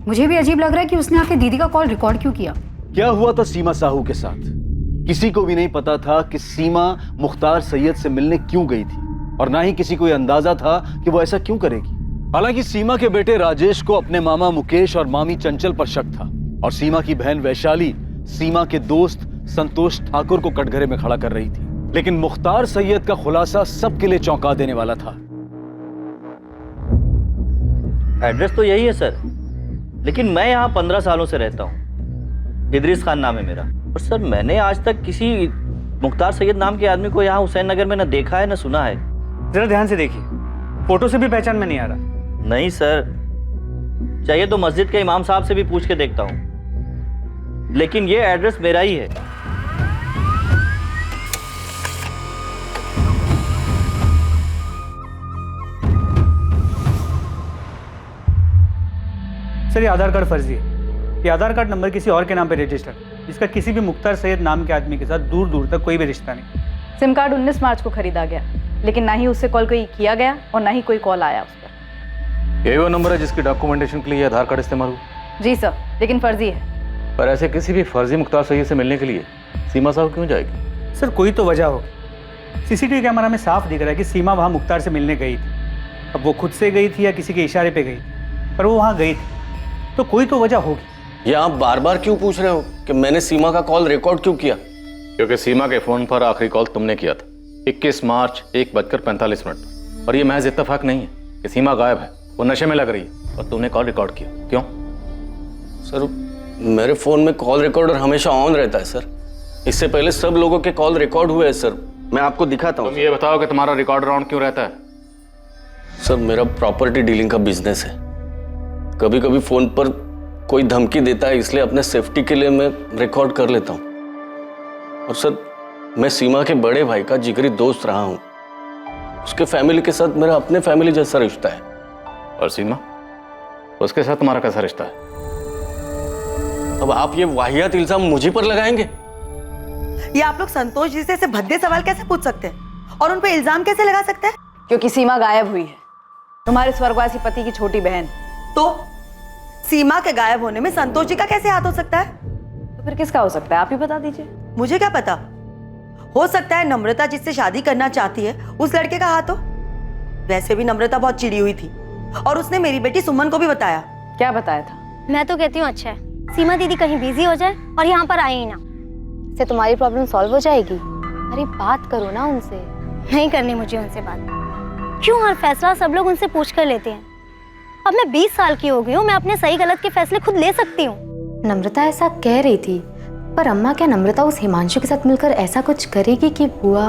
मुझे भी अजीब लग रहा है कि उसने आके दीदी का कॉल रिकॉर्ड क्यों किया।
क्या हुआ था सीमा साहू के साथ? किसी को भी नहीं पता था कि सीमा मुख्तार सैयद से मिलने क्यों गई थी, और ना ही किसी को यह अंदाजा था कि वो ऐसा क्यों करेगी। हालांकि सीमा के बेटे राजेश को अपने मामा मुकेश और मामी चंचल पर शक था, और सीमा की बहन वैशाली सीमा के दोस्त संतोष ठाकुर को कटघरे में खड़ा कर रही थी। लेकिन मुख्तार सैयद का खुलासा सबके लिए चौंका देने वाला था।
एड्रेस तो यही है सर, लेकिन मैं यहाँ 15 सालों से रहता हूँ। इदरीस खान नाम है मेरा। और सर, मैंने आज तक किसी मुख्तार सैयद नाम के आदमी को यहाँ हुसैन नगर में न देखा है न सुना है।
जरा ध्यान से देखिए, फोटो से भी पहचान में नहीं आ रहा।
नहीं सर, चाहिए तो मस्जिद के इमाम साहब से भी पूछ के देखता हूँ, लेकिन ये एड्रेस मेरा ही है।
सर, ये आधार कार्ड फर्जी है। ये आधार कार्ड नंबर किसी और के नाम पे रजिस्टर्ड, इसका किसी भी मुख्तार सैयद नाम के आदमी के साथ दूर दूर तक कोई भी रिश्ता नहीं।
सिम कार्ड 19 मार्च को खरीदा गया, लेकिन ना ही उससे कॉल कोई किया गया और ना ही कोई कॉल आया उस पर।
यही वो नंबर है जिसकी डॉक्यूमेंटेशन के लिए ये आधार कार्ड इस्तेमाल हुआ?
जी सर, लेकिन फर्जी है।
पर ऐसे किसी भी फर्जी मुख्तार सैयद से मिलने के लिए सीमा साहब क्यों जाएगी?
सर, कोई तो वजह होगी। सीसीटीवी कैमरा में साफ दिख रहा है कि सीमा वहाँ मुख्तार से मिलने गई थी। अब वो खुद से गई थी या किसी के इशारे पे गई थी, पर वो वहाँ गई थी, तो कोई तो वजह होगी।
ये आप बार बार क्यों पूछ रहे हो कि मैंने सीमा का कॉल रिकॉर्ड क्यों किया?
क्योंकि सीमा के फोन पर आखिरी कॉल तुमने किया था 21 मार्च 1:45 पर, और ये महज इत्तेफाक नहीं है कि सीमा गायब है, वो नशे में लग रही है और तुमने कॉल रिकॉर्ड किया। क्यों?
सर, मेरे फोन में कॉल रिकॉर्डर हमेशा ऑन रहता है सर। इससे पहले सब लोगों के कॉल रिकॉर्ड हुए हैं सर। मैं आपको दिखाता हूँ।
तुम ये बताओ कि तुम्हारा रिकॉर्डर ऑन क्यों रहता है?
सर, मेरा प्रॉपर्टी डीलिंग का बिजनेस है। कभी कभी फोन पर कोई धमकी देता है, इसलिए अपने सेफ्टी के लिए मैं रिकॉर्ड कर लेता हूँ। और सर, मैं सीमा के बड़े भाई का जिगरी दोस्त रहा हूँ। उसके फैमिली के साथ मेरा अपने फैमिली जैसा रिश्ता है।
और सीमा, उसके साथ तुम्हारा कैसा रिश्ता है?
अब आप ये वाहियात इल्जाम मुझे पर लगाएंगे?
ये आप लोग संतोष जी से ऐसे भद्दे सवाल कैसे पूछ सकते हैं और उन पे इल्जाम कैसे लगा सकते हैं?
क्योंकि सीमा गायब हुई है, तुम्हारे स्वर्गवासी पति की छोटी बहन।
तो सीमा के गायब होने में संतोष जी का कैसे हाथ हो सकता है?
तो फिर किसका हो सकता है? आप ही बता दीजिए।
मुझे क्या पता, हो सकता है नम्रता जिससे शादी करना चाहती है उस लड़के का हाथ हो। वैसे भी नम्रता बहुत चिड़ी हुई थी और उसने मेरी बेटी सुमन को भी बताया।
क्या बताया था?
मैं तो कहती हूँ अच्छा है सीमा दीदी कहीं बिजी हो जाए और यहाँ पर आए ही ना।
इससे तुम्हारी प्रॉब्लम सॉल्व हो जाएगी। अरे बात करो ना उनसे।
नहीं करनी मुझे उनसे बात। क्यों हर फैसला सब लोग उनसे पूछ कर लेते हैं? अब मैं 20 साल की हो गई हूँ, मैं अपने सही गलत के फैसले खुद ले सकती हूँ।
नम्रता ऐसा कह रही थी, पर अम्मा क्या नम्रता उस हिमांशु के साथ मिलकर ऐसा कुछ करेगी कि बुआ?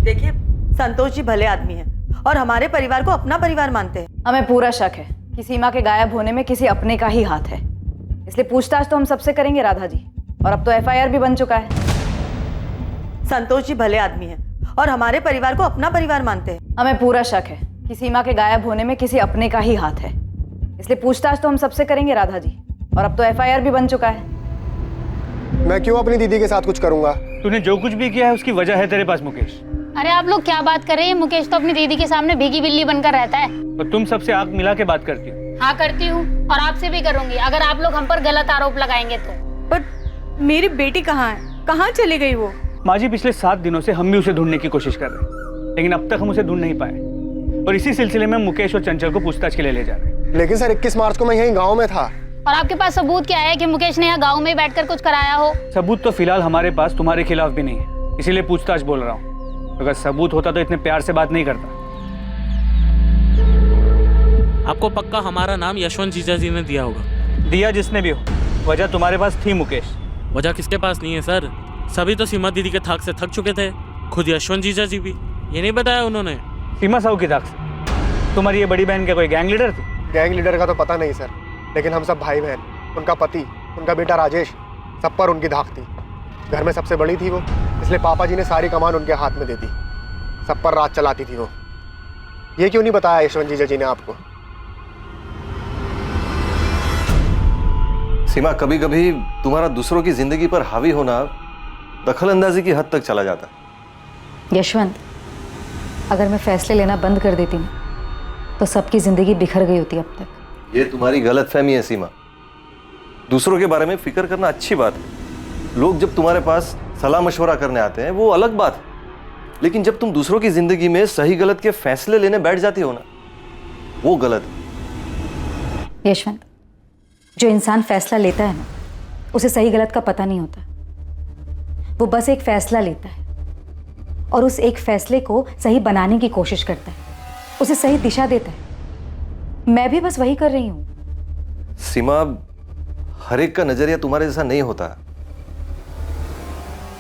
देखिए, संतोष जी भले आदमी हैं और हमारे परिवार को अपना परिवार मानते हैं।
हमें पूरा शक है कि सीमा के गायब होने में किसी अपने का ही हाथ है, इसलिए पूछताछ तो हम सबसे करेंगे राधा जी। और अब तो FIR भी बन चुका है।
संतोष जी भले आदमी हैं और हमारे परिवार को अपना परिवार मानते हैं।
हमें पूरा शक है कि सीमा के गायब होने में किसी अपने का ही हाथ है, इसलिए पूछताछ तो हम सबसे करेंगे राधा जी। और अब तो FIR भी बन चुका है।
मैं क्यों अपनी दीदी के साथ कुछ करूंगा?
तूने जो कुछ भी किया है उसकी वजह है तेरे पास मुकेश।
अरे आप लोग क्या बात कर रहे हैं? मुकेश तो अपनी दीदी के सामने भीगी बिल्ली बनकर रहता है।
तो तुम सबसे आंख मिला के बात करती हो?
हाँ करती हूँ, और आपसे भी करूंगी अगर आप लोग हम पर गलत आरोप लगाएंगे तो।
पर मेरी बेटी कहाँ है? कहाँ चली गई वो?
माँ जी, पिछले 7 दिनों से हम भी उसे ढूंढने की कोशिश कर रहे हैं, लेकिन अब तक हम उसे ढूंढ नहीं पाए। और इसी सिलसिले में मुकेश और चंचल को पूछताछ के लिए ले जा रहे हैं।
लेकिन सर 21 मार्च को मैं यहीं गाँव में था।
और आपके पास सबूत क्या है कि मुकेश ने यहाँ गाँव में बैठकर कुछ कराया हो?
सबूत तो फिलहाल हमारे पास तुम्हारे खिलाफ भी नहीं है, इसीलिए पूछताछ बोल रहा हूँ। अगर सबूत होता तो इतने प्यार से बात नहीं करता।
आपको पक्का हमारा नाम यशवंत जीजा जी ने दिया होगा।
दिया जिसने भी हो, वजह तुम्हारे पास थी मुकेश।
वजह किसके पास नहीं है सर? सभी तो सीमा दीदी के थाक से थक चुके थे, खुद यशवंत जीजा जी भी। ये नहीं बताया उन्होंने?
सीमा साहू की थाक से? तुम्हारी ये बड़ी बहन क्या कोई गैंग लीडर थी?
गैंग लीडर का तो पता नहीं सर, लेकिन हम सब भाई बहन, उनका पति, उनका बेटा राजेश, सब पर उनकी धाक थी। घर में सबसे बड़ी थी वो, इसलिए पापा जी ने सारी कमान उनके हाथ में दे दी। सब पर राज चलाती थी वो। ये क्यों नहीं बताया यशवंत जीजा जी ने आपको?
सीमा, कभी कभी तुम्हारा दूसरों की जिंदगी पर हावी होना दखल अंदाजी की हद तक चला जाता है।
यशवंत, अगर मैं फैसले लेना बंद कर देती ना तो सबकी जिंदगी बिखर गई होती अब तक।
ये तुम्हारी गलतफहमी है सीमा। दूसरों के बारे में फिक्र करना अच्छी बात है। लोग जब तुम्हारे पास सलाह मशवरा करने आते हैं वो अलग बात है, लेकिन जब तुम दूसरों की जिंदगी में सही गलत के फैसले लेने बैठ जाती हो ना, वो गलत है।
यशवंत, जो इंसान फैसला लेता है ना उसे सही गलत का पता नहीं होता। वो बस एक फैसला लेता है और उस एक फैसले को सही बनाने की कोशिश करता है, उसे सही दिशा देता है। मैं भी बस वही कर रही हूं।
सीमा, हर एक का नजरिया तुम्हारे जैसा नहीं होता।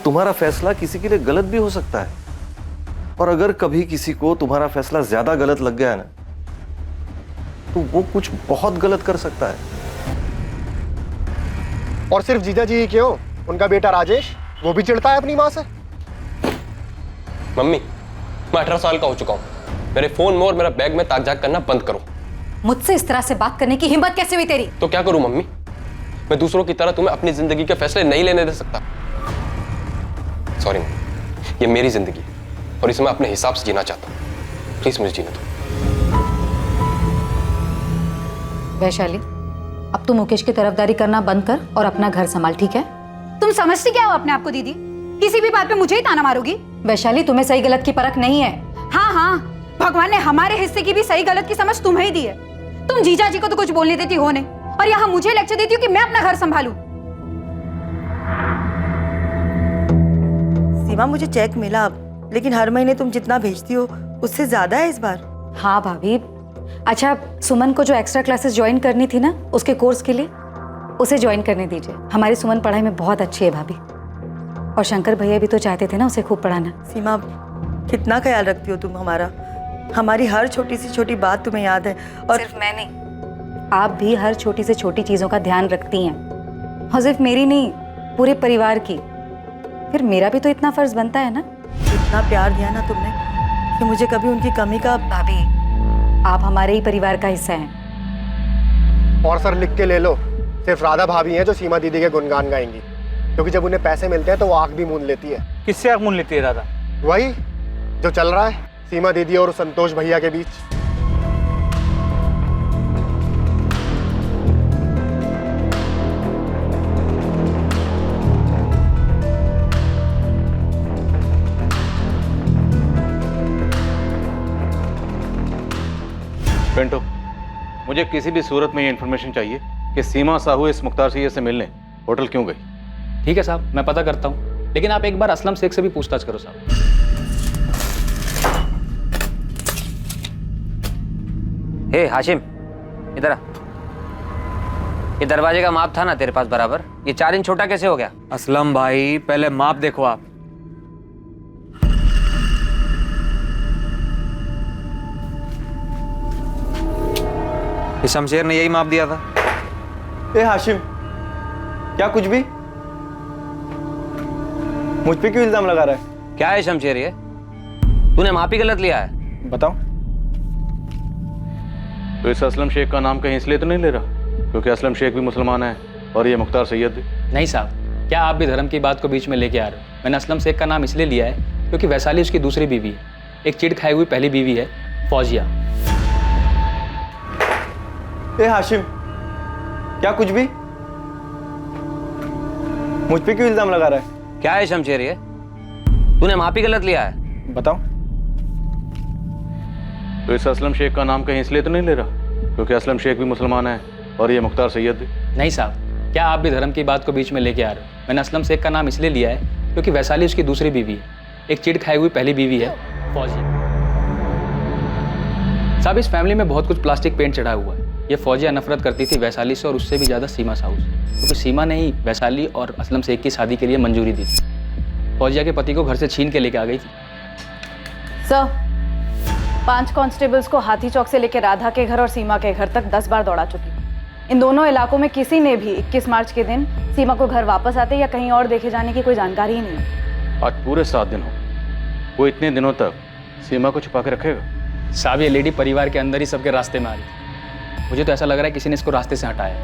तुम्हारा फैसला किसी के लिए गलत भी हो सकता है, और अगर कभी किसी को तुम्हारा फैसला ज्यादा गलत लग गया ना तो वो कुछ बहुत गलत कर सकता है।
और सिर्फ जीजा जी ही क्यों, उनका बेटा राजेश वो भी चिढ़ता है अपनी माँ से।
मम्मी, मैं 18 साल का हो चुका हूँ। मेरे फोन में और मेरा बैग में ताक झाक करना बंद करो।
मुझसे इस तरह से बात करने की हिम्मत कैसे हुई तेरी?
तो क्या करूं मम्मी? मैं दूसरों की तरह तुम्हें अपनी जिंदगी के फैसले नहीं लेने दे सकता। सॉरी मम्मी, ये मेरी जिंदगी है और इसे मैं अपने हिसाब से जीना चाहता हूँ। प्लीज मुझे जीने दो।
वैशाली, अब तू मुकेश की तरफदारी करना बंद कर और अपना घर संभाल, ठीक है?
तुम समझती क्या हो अपने आप को दीदी? किसी भी बात पे मुझे ही ताना मारोगी?
वैशाली, तुम्हें सही गलत की परख नहीं है।
हाँ हाँ, भगवान ने हमारे हिस्से की भी सही गलत की समझ तुम्हें ही दी है। तुम जीजा जी को तो कुछ बोलने देती हो नहीं, और यहाँ मुझे लेक्चर देती हो कि मैं अपना घर संभालूं।
सीमा, मुझे चेक मिला अब, लेकिन हर महीने तुम जितना भेजती हो उससे ज्यादा है इस बार।
हाँ भाभी। अच्छा, सुमन को जो एक्स्ट्रा क्लासेस ज्वाइन करनी थी ना उसके कोर्स के लिए, उसे ज्वाइन करने दीजिए। हमारी सुमन पढ़ाई में बहुत अच्छी है भाभी, और शंकर भैया भी तो चाहते थे ना उसे खूब पढ़ाना।
सीमा, कितना ख्याल रखती हो तुम हमारा। हमारी हर छोटी सी छोटी बात तुम्हें याद है। और
सिर्फ मैं नहीं, आप भी हर छोटी से छोटी चीज़ों का ध्यान रखती हैं, और सिर्फ मेरी नहीं, पूरे परिवार की। फिर मेरा भी तो इतना फर्ज बनता है ना।
इतना प्यार दिया ना तुमने कि मुझे कभी उनकी कमी का।
भाभी, आप हमारे ही परिवार का हिस्सा हैं।
और सर लिख के ले लो, सिर्फ राधा भाभी हैं जो सीमा दीदी के गुणगान गाएंगी, क्योंकि जब उन्हें पैसे मिलते हैं तो वो आंख भी मूंद लेती है।
किससे आंख मूंद लेती है राधा?
वही जो चल रहा है सीमा दीदी और संतोष भैया के बीच।
पेंटो, मुझे किसी भी सूरत में ये इन्फॉर्मेशन चाहिए कि सीमा साहू इस मुख्तार सैयद से मिलने होटल क्यों गई।
ठीक है साहब, मैं पता करता हूँ, लेकिन आप एक बार असलम शेख से भी पूछताछ करो साहब।
हे हाशिम, इधर आ। ये दरवाजे का माप था ना तेरे पास बराबर, ये 4 इंच छोटा कैसे हो गया?
असलम भाई, पहले माप देखो आप। ये शमशेर ने यही माप दिया था।
ए हाशिम, क्या कुछ भी? मुझ पे क्यों इल्जाम लगा रहा है?
क्या है शमशेर ये? तूने माप ही गलत लिया है।
बताओ।
तो इस असलम शेख का नाम कहीं इसलिए तो नहीं ले रहा क्योंकि असलम शेख भी मुसलमान है और ये मुख्तार सैयद भी?
नहीं साहब, क्या आप भी धर्म की बात को बीच में लेके आ रहे हो? मैंने असलम शेख का नाम इसलिए लिया है क्योंकि वैशाली उसकी दूसरी बीवी है, एक चिढ़ खाई हुई पहली बीवी है फौजिया।
ए हाशिम, क्या कुछ भी? मुझ पे क्यों इल्जाम लगा रहा है?
क्या है शमशेर ये? तूने माप ही गलत लिया है।
बताओ।
तो इस असलम शेख का नाम कहीं इसलिए तो नहीं ले रहा क्योंकि असलम शेख भी मुसलमान है और ये मुख्तार सैयद भी?
नहीं साहब, क्या आप भी धर्म की बात को बीच में लेके आ रहे हो? मैंने असलम शेख का नाम इसलिए लिया है क्योंकि वैशाली उसकी दूसरी बीवी है, एक चिढ़ खाई हुई पहली बीवी है फौजिया। साहब, इस फैमिली में बहुत कुछ प्लास्टिक पेंट चढ़ा हुआ है। ये फौजिया नफरत करती थी वैशाली से और उससे भी ज़्यादा सीमा साहू से, क्योंकि सीमा ने ही वैशाली और असलम शेख की शादी के लिए मंजूरी दी थी। फौजिया के पति को घर से छीन के लेके आ गई थी।
सर, 5 कांस्टेबल्स को हाथी चौक से लेकर राधा के घर और सीमा के घर तक 10 बार दौड़ा चुकी। इन दोनों इलाकों में किसी ने भी 21 मार्च के दिन सीमा को घर वापस आते या कहीं और देखे जाने की कोई जानकारी ही नहीं।
आज पूरे 7 दिन हो, वो इतने दिनों तक सीमा को छुपा के रखेगा?
साहब, ये लेडी परिवार के अंदर ही सबके रास्ते में आ रही थी। मुझे तो ऐसा लग रहा है किसी ने इसको रास्ते से हटाया।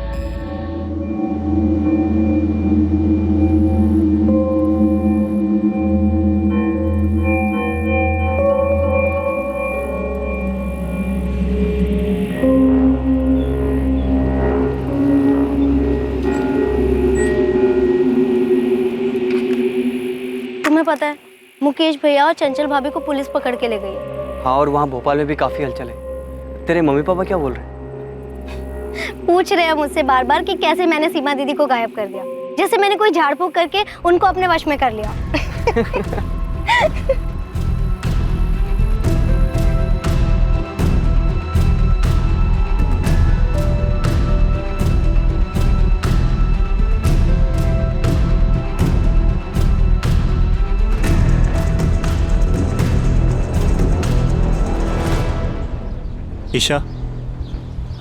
पता है, मुकेश भैया और चंचल भाभी को पुलिस पकड़ के ले गई है।
हाँ, और वहाँ भोपाल में भी काफी हलचल है। तेरे मम्मी पापा क्या बोल रहे हैं?
पूछ रहे हैं मुझसे बार बार कि कैसे मैंने सीमा दीदी को गायब कर दिया, जैसे मैंने कोई झाड़ फूक करके उनको अपने वश में कर लिया।
ईशा,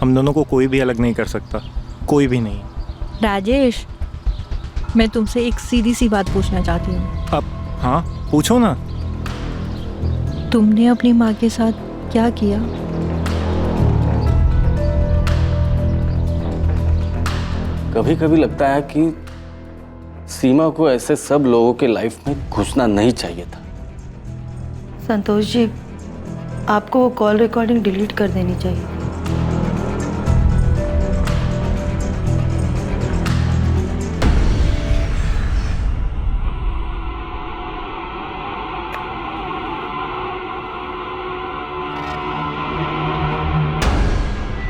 हम दोनों को कोई भी अलग नहीं कर सकता, कोई भी नहीं।
राजेश, मैं तुमसे एक सीधी सी बात पूछना चाहती हूँ।
अब हाँ, पूछो ना।
तुमने अपनी माँ के साथ क्या किया?
कभी कभी लगता है कि सीमा को ऐसे सब लोगों के लाइफ में घुसना नहीं चाहिए था।
संतोष जी, आपको वो कॉल रिकॉर्डिंग डिलीट कर देनी चाहिए।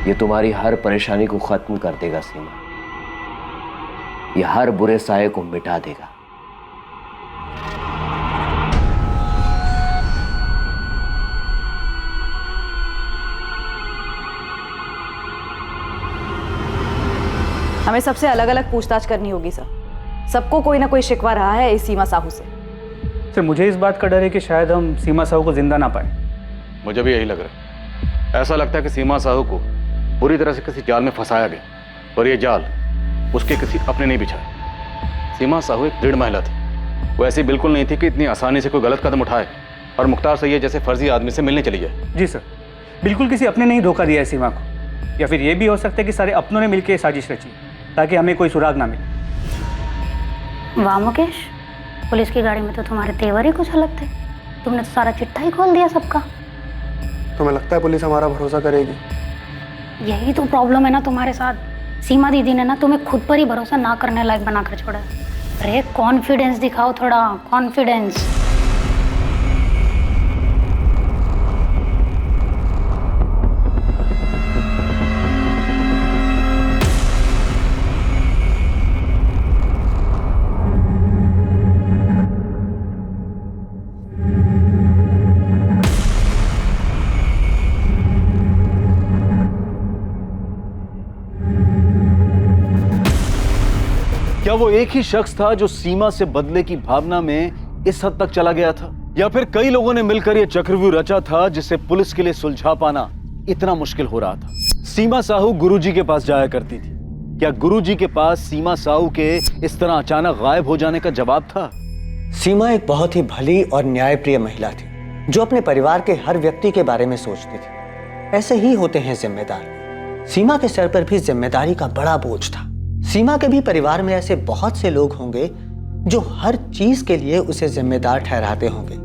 ये तुम्हारी हर परेशानी को खत्म कर देगा सीमा, ये हर बुरे साये को मिटा देगा।
हमें सबसे अलग अलग पूछताछ करनी होगी सर। सबको कोई ना कोई शिकवा रहा है इस सीमा साहू से।
सर, मुझे इस बात का डर है कि शायद हम सीमा साहू को जिंदा ना पाए।
मुझे भी यही लग रहा है। ऐसा लगता है कि सीमा साहू को बुरी तरह से किसी जाल में फंसाया गया, और ये जाल उसके किसी अपने नहीं बिछाए। सीमा साहू एक दृढ़ महिला थी, वो ऐसी बिल्कुल नहीं थी कि इतनी आसानी से कोई गलत कदम उठाए और मुख्तार सैयद जैसे फर्जी आदमी से मिलने चली जाए।
जी सर, बिल्कुल किसी अपने ने ही धोखा दिया है सीमा को, या फिर ये भी हो सकता है कि सारे अपनों ने मिलकर साजिश रची ताकि हमें कोई सुराग ना मिले।
वाह मुकेश, पुलिस की गाड़ी में तो तुम्हारे तेवर ही कुछ अलग थे। तुमने तो सारा चिट्ठा ही खोल दिया सबका।
तुम्हें लगता है पुलिस हमारा भरोसा करेगी?
यही तो प्रॉब्लम है ना तुम्हारे साथ। सीमा दीदी ने ना तुम्हें खुद पर ही भरोसा ना करने लायक बनाकर छोड़ा। अरे कॉन्फिडेंस दिखाओ, थोड़ा कॉन्फिडेंस।
क्या वो एक ही शख्स था जो सीमा से बदले की भावना में इस हद तक चला गया था, या फिर कई लोगों ने मिलकर यह चक्रव्यूह रचा था जिसे पुलिस के लिए सुलझा पाना इतना मुश्किल हो रहा था? सीमा साहू गुरुजी के पास जाया करती थी। क्या गुरुजी के पास सीमा साहू के इस तरह अचानक गायब हो जाने का जवाब था?
सीमा एक बहुत ही भली और न्यायप्रिय महिला थी, जो अपने परिवार के हर व्यक्ति के बारे में सोचती थी। ऐसे ही होते हैं जिम्मेदार। सीमा के सर पर भी जिम्मेदारी का बड़ा बोझ था। सीमा के भी परिवार में ऐसे बहुत से लोग होंगे जो हर चीज के लिए उसे जिम्मेदार ठहराते होंगे।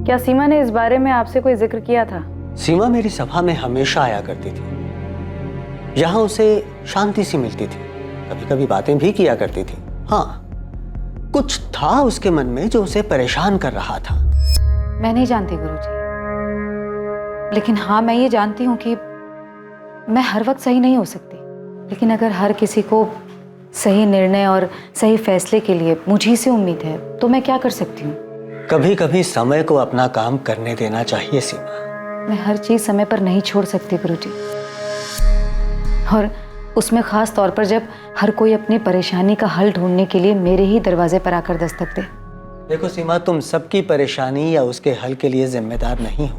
क्या सीमा ने इस बारे में आपसे कोई जिक्र किया था?
सीमा मेरी सभा में हमेशा आया करती थी। यहाँ उसे शांति सी मिलती थी, कभी कभी बातें भी किया करती थी। हाँ, कुछ था उसके मन में जो उसे परेशान कर रहा था।
मैं नहीं जानती गुरुजी, लेकिन हाँ मैं ये जानती हूँ कि मैं हर वक्त सही नहीं हो सकती, लेकिन अगर हर किसी को सही निर्णय और सही फैसले के लिए मुझी से उम्मीद है तो मैं क्या कर सकती हूँ?
कभी कभी समय को अपना काम करने देना चाहिए सीमा।
मैं हर चीज समय पर नहीं छोड़ सकती गुरुजी, और उसमें खास तौर पर जब हर कोई अपनी परेशानी का हल ढूंढने के लिए मेरे ही दरवाजे पर आकर दस्तक दे।
देखो सीमा, तुम सबकी परेशानी या उसके हल के लिए जिम्मेदार नहीं हो।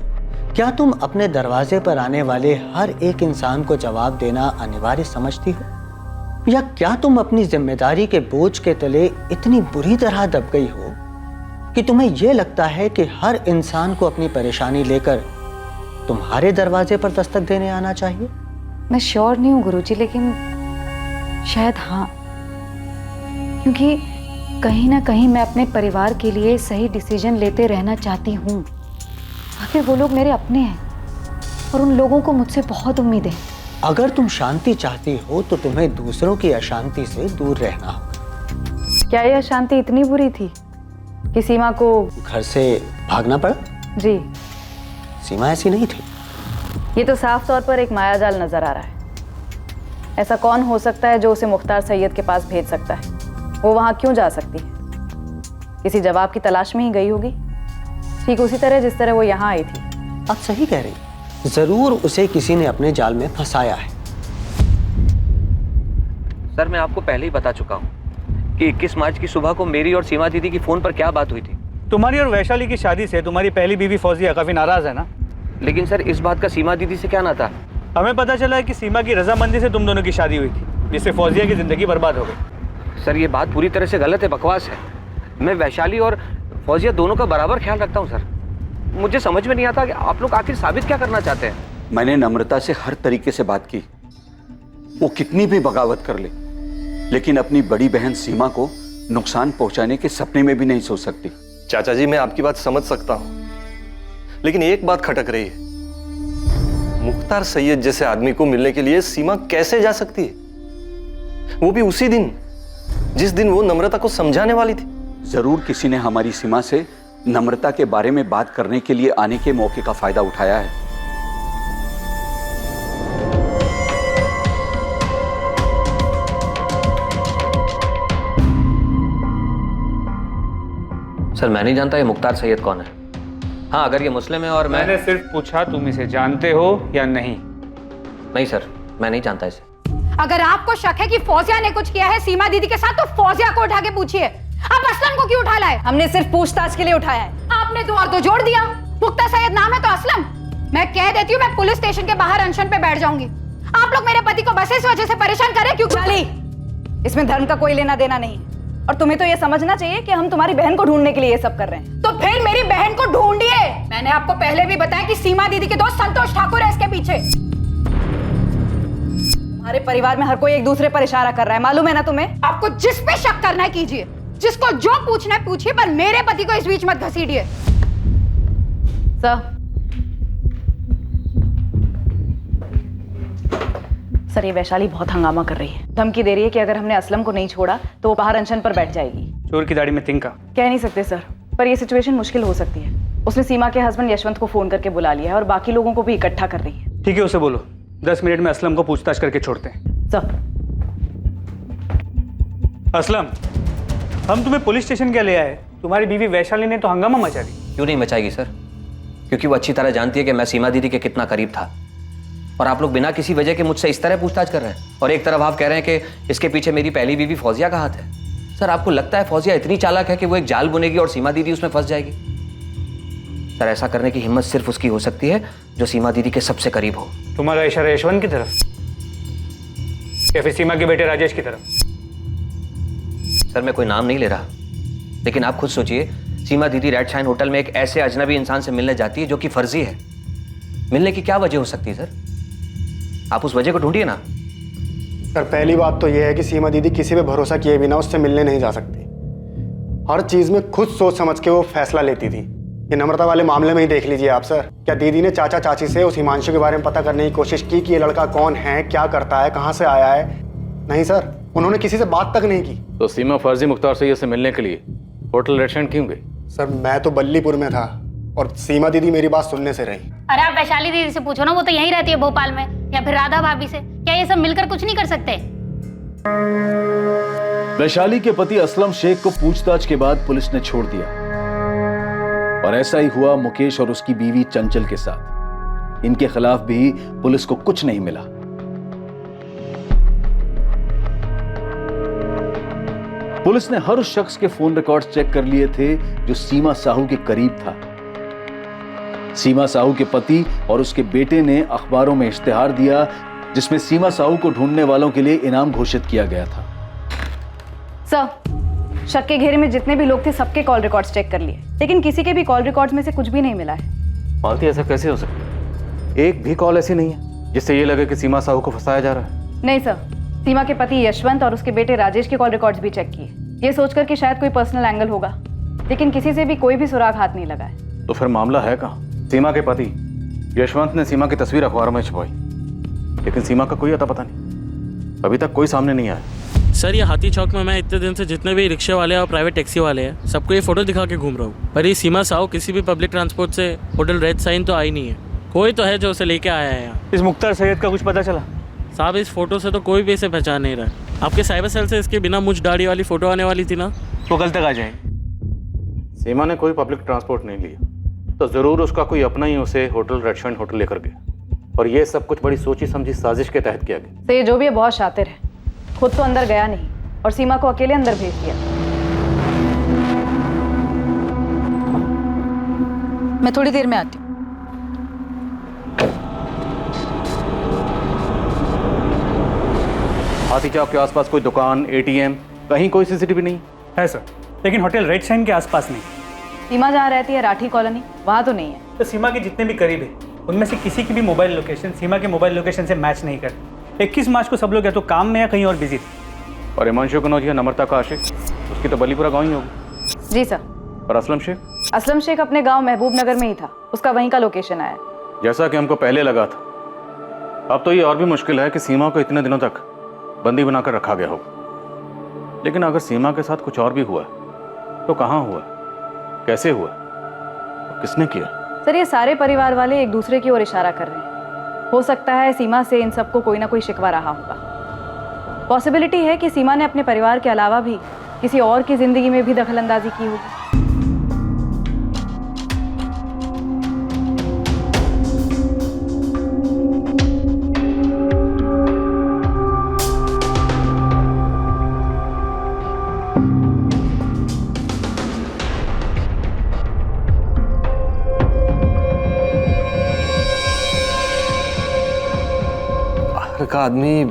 क्या तुम अपने दरवाजे पर आने वाले हर एक इंसान को जवाब देना अनिवार्य समझती हो, या क्या तुम अपनी जिम्मेदारी के बोझ के तले इतनी बुरी तरह दब गई हो कि तुम्हें यह लगता है कि हर इंसान को अपनी परेशानी लेकर तुम्हारे दरवाजे पर दस्तक देने आना चाहिए?
मैं श्योर नहीं हूँ गुरुजी, लेकिन शायद हाँ, क्योंकि कहीं ना कहीं मैं अपने परिवार के लिए सही डिसीजन लेते रहना चाहती हूँ। आखिर वो लोग मेरे अपने हैं और उन लोगों को मुझसे बहुत उम्मीद है।
अगर तुम शांति चाहती हो तो तुम्हें दूसरों की अशांति से दूर रहना होगा।
क्या यह अशांति इतनी बुरी थी? कि सीमा को
घर से भागना पड़ा?
जी,
सीमा ऐसी नहीं थी।
ये तो साफ तौर पर एक मायाजाल नजर आ रहा है। ऐसा कौन हो सकता है जो उसे मुख्तार सैयद के पास भेज सकता है? वो वहां क्यों जा सकती है? किसी जवाब की तलाश में ही गई होगी, ठीक उसी तरह जिस तरह वो यहाँ आई थी।
आप सही कह रही, जरूर उसे किसी ने अपने जाल में फंसाया है।
सर, मैं आपको पहले ही बता चुका हूँ कि 21 मार्च की सुबह को मेरी और सीमा दीदी की फोन पर क्या बात हुई थी।
तुम्हारी और वैशाली की शादी से तुम्हारी पहली बीवी फौजिया काफी नाराज है ना?
लेकिन सर, इस बात का सीमा दीदी से क्या नाता?
हमें पता चला है कि सीमा की रजामंदी से तुम दोनों की शादी हुई थी, जिससे फौजिया की जिंदगी बर्बाद हो गई।
सर, ये बात पूरी तरह से गलत है, बकवास है। मैं वैशाली और फौजिया दोनों का बराबर ख्याल रखता हूँ सर। मुझे समझ में नहीं आता कि आप लोग आखिर साबित क्या करना चाहते हैं।
मैंने नम्रता से हर तरीके से बात की, वो कितनी भी बगावत कर ले, लेकिन अपनी बड़ी बहन सीमा को नुकसान पहुंचाने के सपने में भी नहीं सोच सकती।
चाचा जी, मैं आपकी बात समझ सकता हूं, लेकिन एक बात खटक रही है। मुख्तार सैयद जैसे आदमी को मिलने के लिए सीमा कैसे जा सकती है, वो भी उसी दिन जिस दिन वो नम्रता को समझाने वाली थी।
जरूर किसी ने हमारी सीमा से नम्रता के बारे में बात करने के लिए आने के मौके का फायदा उठाया है।
सर, मैं नहीं जानता ये मुख्तार सैयद कौन है। हाँ, अगर ये मुस्लिम है और
मैंने सिर्फ पूछा तुम इसे जानते हो या नहीं।
नहीं सर, मैं नहीं जानता इसे।
अगर आपको शक है कि फौजिया ने कुछ किया है सीमा दीदी के साथ, तो फौजिया को उठा के पूछिए। आप असलम को क्यों उठा लाए?
हमने सिर्फ पूछताछ के लिए उठाया है।
आपने दो और दो जोड़ दिया। मुख्तार सैयद नाम है तो असलम। मैं कह देती हूँ, मैं पुलिस स्टेशन के बाहर अनशन पे बैठ जाऊंगी। आप लोग मेरे पति को बस इस वजह से परेशान करें क्योंकि
इसमें धर्म का कोई लेना देना नहीं है, और तुम्हें तो ये समझना चाहिए कि हम तुम्हारी बहन को ढूंढने के लिए ये सब कर रहे हैं।
तो फिर मेरी बहन को ढूंढिए। मैंने आपको पहले भी बताया कि सीमा दीदी के दोस्त संतोष ठाकुर है इसके पीछे।
हमारे परिवार में हर कोई एक दूसरे पर इशारा कर रहा है, मालूम है ना तुम्हें?
आपको जिस पे शक करना है कीजिए, जिसको जो पूछना है पूछिए, पर मेरे पति को इस बीच मत घसीटिए।
सर, ये वैशाली बहुत हंगामा कर रही है, धमकी दे रही है कि अगर हमने असलम को नहीं छोड़ा तो वो बाहर अनशन पर बैठ जाएगी।
चोर की दाढ़ी में तिनका।
कह नहीं सकते सर, पर ये सिचुएशन मुश्किल हो सकती है। उसने सीमा के हस्बैंड यशवंत को फोन करके बुला लिया है और बाकी लोगों को भी इकट्ठा कर रही है।
ठीक है, उसे बोलो 10 मिनट में असलम को पूछताछ करके छोड़ते हैं।
सर।
असलम, हम तुम्हें पुलिस स्टेशन क्या ले आए? तुम्हारी बीवी वैशाली ने तो हंगामा मचा दी।
क्यों नहीं मचाएगी सर? क्योंकि वो अच्छी तरह जानती है कि मैं सीमा दीदी के कितना करीब था, और आप लोग बिना किसी वजह के मुझसे इस तरह पूछताछ कर रहे हैं। और एक तरफ आप कह रहे हैं कि इसके पीछे मेरी पहली बीवी फौजिया का हाथ है। सर, आपको लगता है फौजिया इतनी चालाक है कि वो एक जाल बुनेगी और सीमा दीदी उसमें फंस जाएगी? सर, ऐसा करने की हिम्मत सिर्फ उसकी हो सकती है जो सीमा दीदी के सबसे करीब हो।
तुम्हारा इशारा यशवंत की तरफ या फिर सीमा के बेटे राजेश की तरफ?
सर, मैं कोई नाम नहीं ले रहा, लेकिन आप खुद सोचिए, सीमा दीदी रेड शाइन होटल में एक ऐसे अजनबी इंसान से मिलने जाती है जो कि फर्जी है। मिलने की क्या वजह हो सकती है सर? आप उस वजह को ढूंढिए ना।
सर, पहली बात तो यह है कि सीमा दीदी किसी पे भरोसा किए बिना उससे मिलने नहीं जा सकती। हर चीज में खुद सोच समझ के वो फैसला लेती थी। ये नम्रता वाले मामले में ही देख लीजिए आप सर। क्या दीदी ने चाचा चाची से उस हिमांशु के बारे में पता करने की कोशिश की कि ये लड़का कौन है, क्या करता है, कहाँ से आया है? नहीं सर, उन्होंने किसी से बात तक नहीं की।
तो सीमा फर्जी मुख्तार सैयद से मिलने के लिए होटल रेस्टोरेंट क्यों गई?
सर, मैं तो बल्लीपुर में था और सीमा दीदी मेरी बात सुनने से रही।
अरे आप वैशाली दीदी से पूछो ना, वो तो यहीं रहती है भोपाल में, या फिर राधा भाभी से। क्या ये सब मिलकर कुछ नहीं कर सकते?
वैशाली के पति असलम शेख को पूछताछ के बाद पुलिस ने छोड़ दिया, और ऐसा ही हुआ मुकेश और उसकी बीवी चंचल के साथ। इनके खिलाफ भी पुलिस को कुछ नहीं मिला। पुलिस ने हर उस शख्स के फोन रिकॉर्ड्स चेक कर लिए थे जो सीमा साहू के करीब था। सीमा साहू के पति और उसके बेटे ने अखबारों में इश्तिहार दिया जिसमें सीमा साहू को ढूंढने वालों के लिए इनाम घोषित किया गया था।
सर, शक के घेरे में जितने भी लोग थे सबके कॉल रिकॉर्ड्स चेक कर लिए, लेकिन किसी के भी कॉल रिकॉर्ड्स में से कुछ भी नहीं मिला है।
मालती, ऐसा कैसे हो सकता है? एक भी कॉल ऐसी नहीं है जिससे ये लगे कि सीमा साहू को फंसाया जा रहा है।
नहीं सर, सीमा के पति यशवंत और उसके बेटे राजेश के कॉल रिकॉर्ड्स भी चेक किए, ये सोचकर कि शायद कोई पर्सनल एंगल होगा, लेकिन किसी से भी कोई भी सुराग हाथ नहीं लगा है।
तो फिर मामला है कहाँ? सीमा के पति यशवंत ने सीमा की तस्वीर अखबार में छपवाई, लेकिन सीमा का कोई अता पता नहीं, अभी तक कोई सामने नहीं आया।
सर ये हाथी चौक में मैं इतने दिन से जितने भी रिक्शे वाले और प्राइवेट टैक्सी वाले हैं सबको ये फोटो दिखा के घूम रहा हूँ, पर ये सीमा साहू किसी भी पब्लिक ट्रांसपोर्ट से होटल रेड साइन तो आई नहीं है। कोई तो है जो उसे लेके आया है यहाँ।
इस मुख्तार सैयद का कुछ पता चला?
साहब इस फोटो से तो कोई भी इसे पहचान नहीं रहा। आपके साइबर सेल से इसके बिना मुझ दाढ़ी वाली फोटो आने वाली थी ना,
वो कल तक आ जाएगी।
सीमा ने कोई पब्लिक ट्रांसपोर्ट नहीं लिया तो जरूर उसका कोई अपना ही उसे होटल रेड साइन होटल लेकर गया, और ये सब कुछ बड़ी सोची समझी साजिश के तहत किया गया।
तो ये जो भी है बहुत शातिर है, खुद तो अंदर गया नहीं और सीमा को अकेले अंदर भेज दिया।
मैं थोड़ी देर में आती हूँ।
हाथी चौक के आसपास कोई दुकान, एटीएम, कहीं कोई सीसीटीवी नहीं
है सर, लेकिन होटल रेड साइन के आसपास नहीं।
सीमा जहाँ रहती है राठी कॉलोनी, वहाँ तो नहीं है।
तो सीमा के जितने भी करीब है उनमें से किसी की भी मोबाइल लोकेशन सीमा के मोबाइल लोकेशन से मैच नहीं करती। 21 मार्च को सब लोग या तो काम में या कहीं और बिजी थे।
और हिमांशु कनौजिया नम्रता का आशिक, उसकी तो बलीपुरा गाँव ही होगी।
जी सर।
और असलम शेख?
असलम शेख अपने गांव महबूब नगर में ही था, उसका वहीं का लोकेशन आया।
जैसा कि हमको पहले लगा था, अब तो ये और भी मुश्किल है कि सीमा को इतने दिनों तक बंदी बनाकर रखा गया होगा। लेकिन अगर सीमा के साथ कुछ और भी हुआ तो कहाँ हुआ, कैसे हुआ, किसने किया?
सर ये सारे परिवार वाले एक दूसरे की ओर इशारा कर रहे हैं। हो सकता है सीमा से इन सबको कोई ना कोई शिकवा रहा होगा। पॉसिबिलिटी है कि सीमा ने अपने परिवार के अलावा भी किसी और की जिंदगी में भी दखलंदाजी की होगी।
का आदमी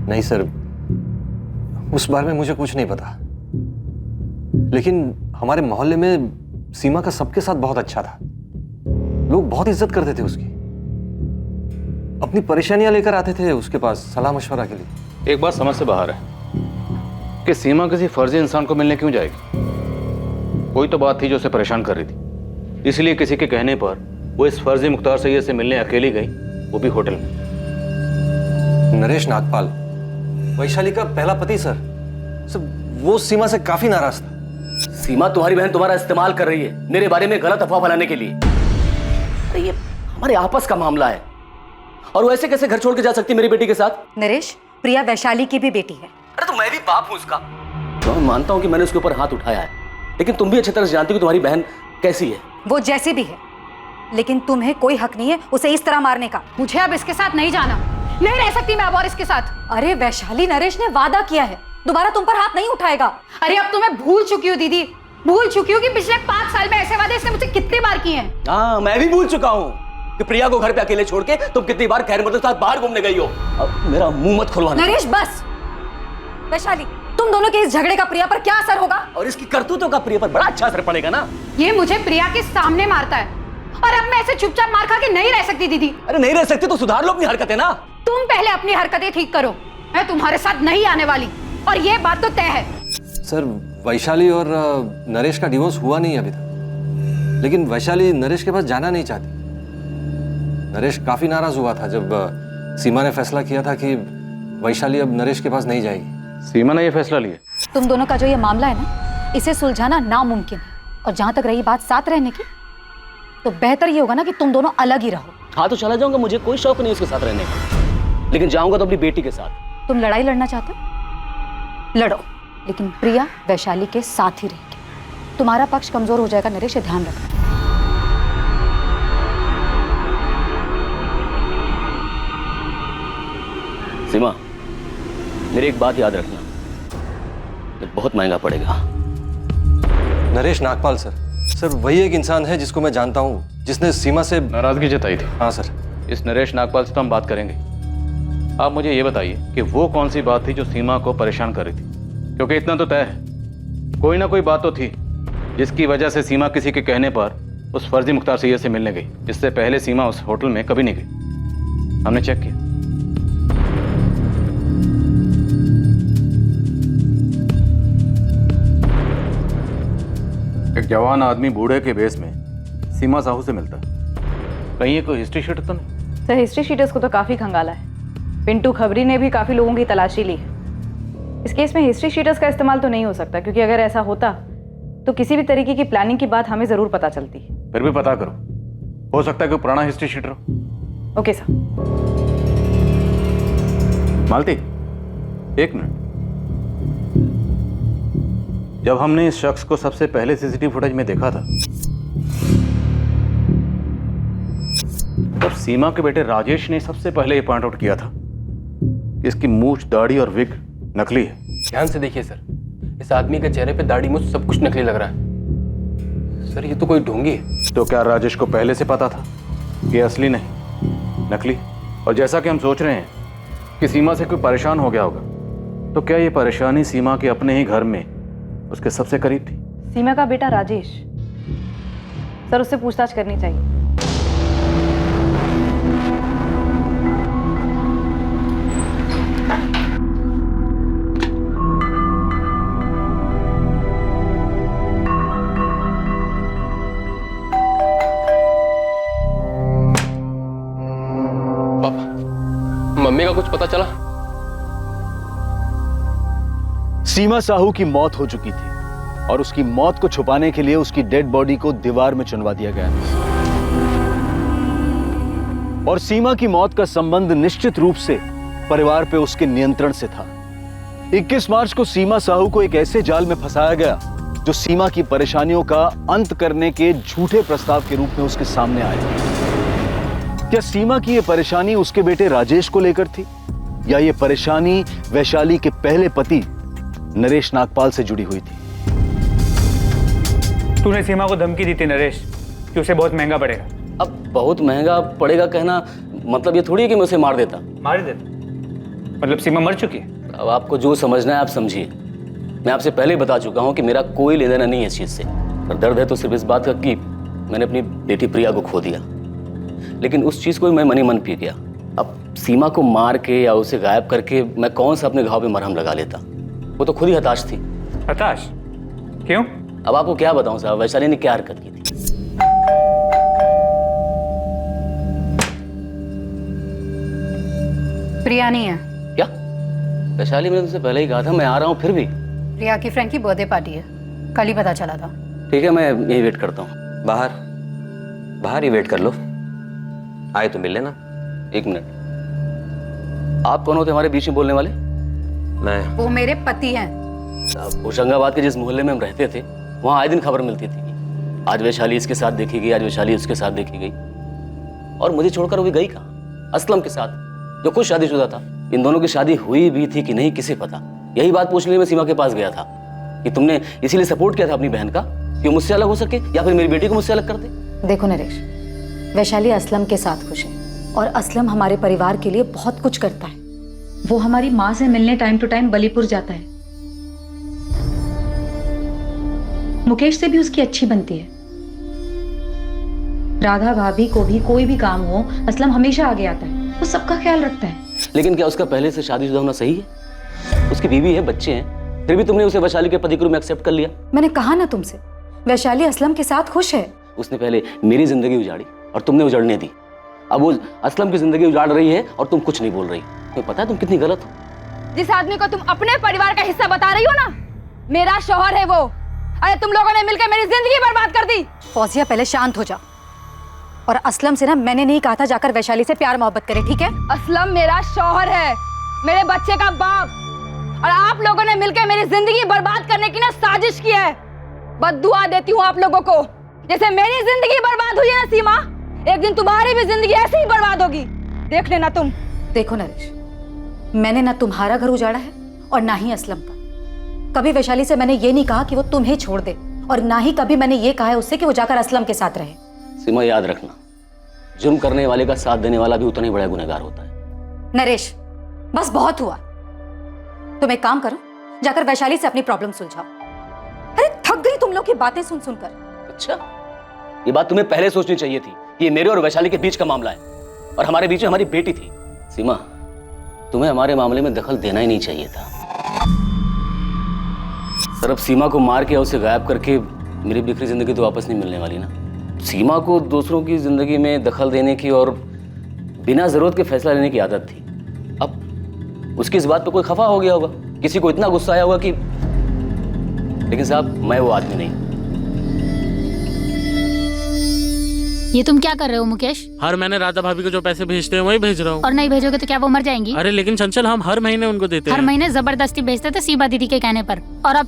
नहीं सर, उस बारे में मुझे कुछ नहीं पता, लेकिन हमारे मोहल्ले में सीमा का सबके साथ बहुत अच्छा था। लोग बहुत इज्जत करते थे उसकी, अपनी परेशानियां लेकर आते थे उसके पास सलाह मशवरा के लिए।
एक बात समझ से बाहर है कि सीमा किसी फर्जी इंसान को मिलने क्यों जाएगी। कोई तो बात थी जो उसे परेशान कर रही थी, इसलिए किसी के कहने पर वो इस फर्जी मुख्तार सैयद से मिलने अकेली गई, वो भी होटल में।
नरेश नागपाल, वैशाली का पहला पति सर, वो सीमा से काफी नाराज था।
सीमा तुम्हारी बहन तुम्हारा इस्तेमाल कर रही है मेरे बारे में गलत अफवाह फैलाने के लिए। अरे ये हमारे आपस का मामला है, और वो ऐसे कैसे घर छोड़ के जा सकती मेरी बेटी के साथ?
नरेश, प्रिया वैशाली की भी बेटी है।
अरे तो मैं भी बाप हूं उसका। तो मैं मानता हूं कि मैंने उसके ऊपर हाथ उठाया है, लेकिन तुम भी अच्छी तरह से जानती हो कि तुम्हारी बहन कैसी है।
वो जैसी भी है, लेकिन तुम्हें कोई हक नहीं है उसे इस तरह मारने का।
मुझे अब इसके साथ नहीं जाना, नहीं रह सकती मैं अब और इसके साथ।
अरे वैशाली, नरेश ने वादा किया है दोबारा तुम पर हाथ नहीं उठाएगा।
अरे अब तो मैं भूल चुकी हूँ दीदी, भूल चुकी हूँ कि पिछले 5 साल में ऐसे वादे इसने मुझसे कितनी बार किए हैं।
हाँ, मैं भी भूल चुका हूँ कि प्रिया को घर पे अकेले छोड़ के तुम कितनी बार खैर मदद के साथ बाहर घूमने गई हो। अब मेरा मुंह मत खुलवाना।
नरेश बस। वैशाली, तुम दोनों के इस झगड़े का प्रिया पर क्या असर होगा?
और इसकी करतूतों का प्रिया पर बड़ा अच्छा असर पड़ेगा ना।
ये मुझे प्रिया के सामने मारता है, और अब मैं ऐसे चुपचाप मार खा के नहीं रह सकती दीदी।
अरे नहीं रह सकती तो सुधार लो अपनी हरकतें ना।
तुम पहले अपनी हरकतें ठीक करो, मैं तुम्हारे साथ नहीं आने वाली, और ये बात तो तय है।
सर, वैशाली और नरेश का डिवोर्स हुआ नहीं अभी तक, लेकिन वैशाली नरेश के पास जाना नहीं चाहती। नरेश काफी नाराज हुआ था जब सीमा ने फैसला किया था कि वैशाली अब नरेश के पास नहीं जाएगी।
सीमा ने यह फैसला लिया?
तुम दोनों का जो ये मामला है ना, इसे सुलझाना नामुमकिन है। और जहां तक रही बात साथ रहने की, तो बेहतर ये होगा ना कि तुम दोनों अलग ही रहो।
हाँ तो चला जाऊंगा, मुझे कोई शौक नहीं उसके साथ रहने का, लेकिन जाऊंगा तो अपनी बेटी के साथ।
तुम लड़ाई लड़ना चाहते हो, लड़ो, लेकिन प्रिया वैशाली के साथ ही रहेगी। तुम्हारा पक्ष कमजोर हो जाएगा नरेश, ध्यान रखना।
सीमा, मेरी एक बात याद रखना, ये बहुत महंगा पड़ेगा।
नरेश नागपाल सर, वही एक इंसान है जिसको मैं जानता हूँ जिसने सीमा से
नाराजगी जताई थी।
हाँ सर।
इस नरेश नागपाल से तो हम बात करेंगे। आप मुझे ये बताइए कि वो कौन सी बात थी जो सीमा को परेशान कर रही थी, क्योंकि इतना तो तय है कोई ना कोई बात तो थी जिसकी वजह से सीमा किसी के कहने पर उस फर्जी मुख्तार सैयद से मिलने गई। इससे पहले सीमा उस होटल में कभी नहीं गई, हमने चेक किया। एक जवान आदमी बूढ़े के भेस में सीमा साहू से मिलता है, कहीं ये कोई हिस्ट्री शीट तो नहीं?
सर हिस्ट्री शीटर्स को तो काफी खंगाला है। पिंटू खबरी ने भी काफी लोगों की तलाशी ली है। इस केस में हिस्ट्री शीटर्स का इस्तेमाल तो नहीं हो सकता, क्योंकि अगर ऐसा होता तो किसी भी तरीके की प्लानिंग की बात हमें जरूर पता चलती है।
फिर भी पता करो, हो सकता है कोई पुराना हिस्ट्री शीटर हो।
Okay sir.
मालती, एक मिनट। जब हमने इस शख्स को सबसे पहले सीसीटीवी फुटेज में देखा था, तब सीमा के बेटे राजेश ने सबसे पहले ये पॉइंट आउट किया था कि इसकी मूछ, दाढ़ी और विग नकली है।
ध्यान से देखिए सर, इस आदमी के चेहरे पे दाढ़ी मूछ सब कुछ नकली लग रहा है। सर ये तो कोई ढोंगी है।
तो क्या राजेश को पहले से पता था कि असली नहीं, नकली? और जैसा कि हम सोच रहे हैं कि सीमा से कोई परेशान हो गया होगा, तो क्या ये परेशानी सीमा के अपने ही घर में उसके सबसे करीब थी?
सीमा का बेटा राजेश, सर उससे पूछताछ करनी चाहिए।
मम्मी का कुछ पता चला?
सीमा साहू की मौत हो चुकी थी और उसकी मौत को छुपाने के लिए उसकी डेड बॉडी को दीवार में चुनवा दिया गया। और सीमा की मौत का संबंध निश्चित रूप से परिवार पे उसके नियंत्रण से था। 21 मार्च को सीमा साहू को एक ऐसे जाल में फंसाया गया जो सीमा की परेशानियों का अंत करने के झूठे प्रस्ताव के रूप में उसके सामने आया। क्या सीमा की यह परेशानी उसके बेटे राजेश को लेकर थी, या यह परेशानी वैशाली के पहले पति नरेश नागपाल से जुड़ी हुई थी?
तूने सीमा को धमकी दी थी नरेश कि उसे बहुत महंगा पड़ेगा।
अब बहुत महंगा पड़ेगा कहना मतलब ये थोड़ी है कि मैं उसे मार देता।
मार देता? मतलब सीमा मर चुकी है?
अब आपको जो समझना है आप समझिए। मैं आपसे पहले ही बता चुका हूं कि मेरा कोई लेना देना नहीं है इस चीज से। और दर्द है तो सिर्फ इस बात का कि मैंने अपनी बेटी प्रिया को खो दिया, लेकिन उस चीज को मैं मन ही मन पी गया। अब सीमा को मार के या उसे गायब करके मैं कौन सा अपने घाव पे मरहम लगा लेता? वो तो खुद ही हताश थी।
हताश? क्यों?
अब आपको क्या बताऊं साहब, वैशाली ने क्या हरकत की थी।
प्रिया नहीं है।
क्या? वैशाली, मैंने तुमसे पहले ही कहा था मैं आ रहा हूं, फिर भी?
प्रिया की फ्रेंड की बर्थडे पार्टी है, कल ही पता चला था।
ठीक है, मैं यही वेट करता हूँ।
बाहर ही वेट कर लो, आए तो मिल लेना।
एक मिनट, आप कौन होते हमारे बीच में बोलने वाले?
मैं।
वो मेरे पति हैं।
होशंगाबाद के जिस मोहल्ले में हम रहते थे वहां आए दिन खबर मिलती थी, आज वैशाली इसके साथ देखी गई, आज वैशाली उसके साथ देखी गई। और मुझे छोड़कर वो भी गई कहाँ? असलम के साथ, जो खुद शादीशुदा था। इन दोनों की शादी हुई भी थी कि नहीं किसे पता। यही बात पूछने के लिए मैं सीमा के पास गया था कि तुमने इसीलिए सपोर्ट किया था अपनी बहन का कि वो मुझसे अलग हो सके या फिर मेरी बेटी को मुझसे अलग कर दे।
देखो नरेश, वैशाली असलम के साथ खुश है और असलम हमारे परिवार के लिए बहुत कुछ करता है। वो हमारी माँ से मिलने टाइम टू टाइम बलीपुर जाता है। मुकेश से भी उसकी अच्छी बनती है। राधा भाभी को भी कोई भी काम हो असलम हमेशा आगे आता है, वो सबका ख्याल रखता है।
लेकिन क्या उसका पहले से शादीशुदा होना सही है? उसकी बीवी है, बच्चे हैं, फिर भी तुमने उसे वैशाली के पति के रूप में एक्सेप्ट कर लिया।
मैंने कहा ना तुमसे, वैशाली असलम के साथ खुश है।
उसने पहले मेरी जिंदगी उजाड़ी और तुमने उजाड़ने दी। अब वो असलम की जिंदगी उजाड़ रही है और तुम कुछ नहीं बोल रही। तुम्हें पता है तुम कितनी गलत हो?
जिस आदमी को तुम अपने परिवार का हिस्सा बता रही हो ना, मेरा शौहर है वो। अरे तुम लोगों ने मिलकर मेरी जिंदगी बर्बाद कर दी।
फौजिया पहले शांत हो जा। और असलम से ना मैंने नहीं कहा था जाकर वैशाली से प्यार मोहब्बत करे, ठीक है?
असलम मेरा शौहर है, मेरे बच्चे का बाप, और आप लोगों ने मिलकर मेरी जिंदगी बर्बाद करने की ना साजिश की है। बद्दुआ देती हूँ आप लोगों को, जैसे मेरी जिंदगी बर्बाद हुई है ना सीमा, एक दिन तुम्हारी भी जिंदगी ऐसे ही बर्बाद होगी, देख लेना तुम।
देखो नरेश, मैंने ना तुम्हारा घर उजाड़ा है और ना ही असलम का। कभी वैशाली से मैंने ये नहीं कहा कि वो तुम्हें छोड़ दे, और ना ही कभी मैंने ये कहा है उससे कि वो जाकर असलम के साथ रहे।
सीमा, याद रखना, जुर्म करने वाले का साथ देने वाला भी उतना ही बड़ा गुनहगार होता है।
नरेश, बस बहुत हुआ। तुम एक काम करो, जाकर वैशाली से अपनी प्रॉब्लम सुलझाओ। अरे थक गई तुम लोग की बातें सुन सुनकर।
अच्छा, ये बात तुम्हें पहले सोचनी चाहिए थी कि ये मेरे और वैशाली के बीच का मामला है और हमारे बीच में हमारी बेटी थी। सीमा, तुम्हें हमारे मामले में दखल देना ही नहीं चाहिए था। सर, अब सीमा को मार के उसे गायब करके मेरी बिखरी जिंदगी तो वापस नहीं मिलने वाली ना। सीमा को दूसरों की जिंदगी में दखल देने की और बिना जरूरत के फैसला लेने की आदत थी। अब उसकी इस बात पे कोई खफा हो गया होगा, किसी को इतना गुस्सा आया होगा कि, लेकिन साहब मैं वो आदमी नहीं।
ये तुम क्या कर रहे हो मुकेश?
हर महीने राधा भाभी को जो पैसे भेजते हैं वही भेज रहा हूँ।
और नहीं भेजोगे तो क्या वो मर जाएंगी?
अरे लेकिन चंचल, हम हर महीने उनको देते
हर
हैं।
महीने जबरदस्ती भेजते थे सीमा दीदी के कहने पर, और अब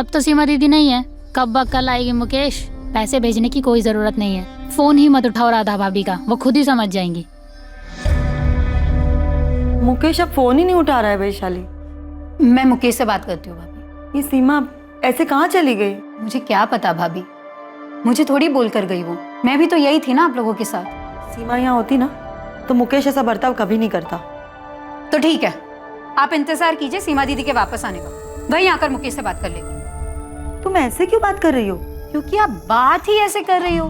तो सीमा दीदी नहीं है। कब कल आएगी मुकेश? पैसे भेजने की कोई जरूरत नहीं है, फोन ही मत उठाओ राधा भाभी का, वो खुद ही समझ जाएंगी।
मुकेश अब फोन ही नहीं उठा रहा है वैशाली।
मैं मुकेश से बात करती हूँ भाभी।
ये सीमा ऐसे कहाँ चली गई?
मुझे क्या पता भाभी, मुझे थोड़ी बोल कर गई वो। मैं भी तो यही थी ना आप लोगों के साथ।
सीमा यहाँ होती ना तो मुकेश ऐसा बर्ताव कभी नहीं करता।
तो ठीक है, आप इंतजार कीजिए सीमा दीदी के वापस आने का, वहीं आकर मुकेश से बात कर लेंगे।
तुम ऐसे क्यों बात कर रही हो?
क्योंकि आप बात ही ऐसे कर रही हो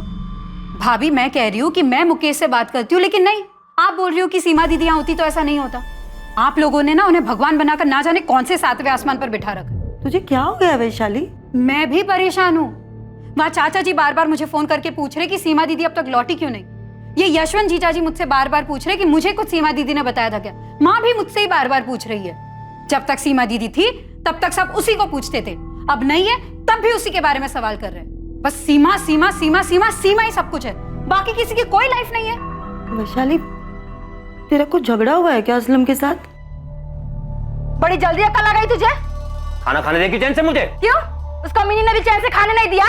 भाभी। मैं कह रही हूँ कि मैं मुकेश से बात करती हूँ, लेकिन नहीं, आप बोल रही हो कि सीमा दीदी यहाँ होती तो ऐसा नहीं होता। आप लोगों ने ना उन्हें भगवान बनाकर ना जाने कौन से 7वें आसमान पर बिठा रखा।
तुझे क्या हो गया वैशाली?
मैं भी परेशान हूँ। वहाँ चाचा जी बार बार मुझे फोन करके पूछ रहे कि सीमा दीदी अब तक लौटी क्यों नहीं। ये यशवंत जीजा जी मुझसे बार बार पूछ रहे कि मुझे कुछ सीमा दीदी ने बताया था क्या। माँ भी मुझसे ही बार बार पूछ रही है। जब तक सीमा दीदी थी तब तक सब उसी को पूछते थे, अब नहीं है तब भी उसी के बारे में सवाल कर रहे हैं। बस सीमा सीमा सीमा सीमा सीमा ही सब कुछ है, बाकी किसी की कोई लाइफ नहीं है।
वैशाली, तेरा कुछ झगड़ा हुआ है क्या असलम के साथ?
बड़ी जल्दी अक्ल आ गई तुझे?
खाना खाने देगी चैन से मुझे?
क्यों? उस कमीनी ने भी चैन से खाने नहीं दिया?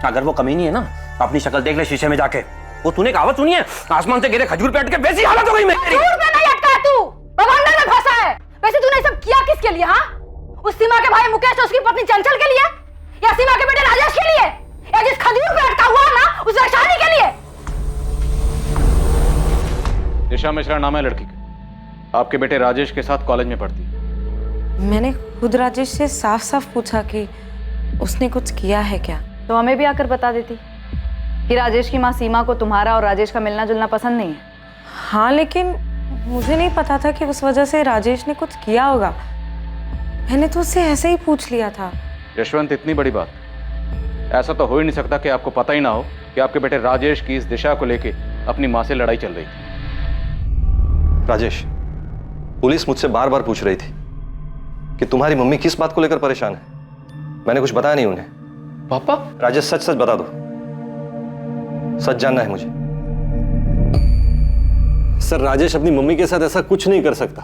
अगर वो कमीनी है ना, अपनी शक्ल देख ले शीशे में जाके। वो तूने कहावत सुनी है, आसमान से गिरे खजूर पे अटके वैसी हालत हो गई मेरी।
खजूर पे नहीं अटका तू, बवंडर में फंसा है। वैसे तूने सब किया किसके लिए? हाँ, उस सीमा के भाई मुकेश और उसकी पत्नी चंचल के लिए, या सीमा के बेटे राजेश के लिए, या जिस खजूर पे अटका हुआ ना उस वैशाली के लिए?
दिशा मिश्रा नाम है लड़की का, आपके बेटे राजेश के साथ कॉलेज में पढ़ती है।
मैंने खुद राजेश से साफ साफ पूछा कि उसने कुछ किया है क्या।
तो हमें भी आकर बता देती कि राजेश की माँ सीमा को तुम्हारा और राजेश का मिलना जुलना पसंद नहीं है।
हाँ, लेकिन मुझे नहीं पता था कि उस वजह से राजेश ने कुछ किया होगा। मैंने तो उससे ऐसे ही पूछ लिया था।
यशवंत, इतनी बड़ी बात, ऐसा तो हो ही नहीं सकता कि आपको पता ही ना हो कि आपके बेटे राजेश की इस दिशा को लेके अपनी माँ से लड़ाई चल रही थी।
राजेश, पुलिस मुझसे बार बार पूछ रही थी कि तुम्हारी मम्मी किस बात को लेकर परेशान है। मैंने कुछ बताया नहीं उन्हें।
पापा?
राजेश, सच सच बता दो, सच जानना है मुझे। सर, राजेश अपनी मम्मी के साथ ऐसा कुछ नहीं कर सकता।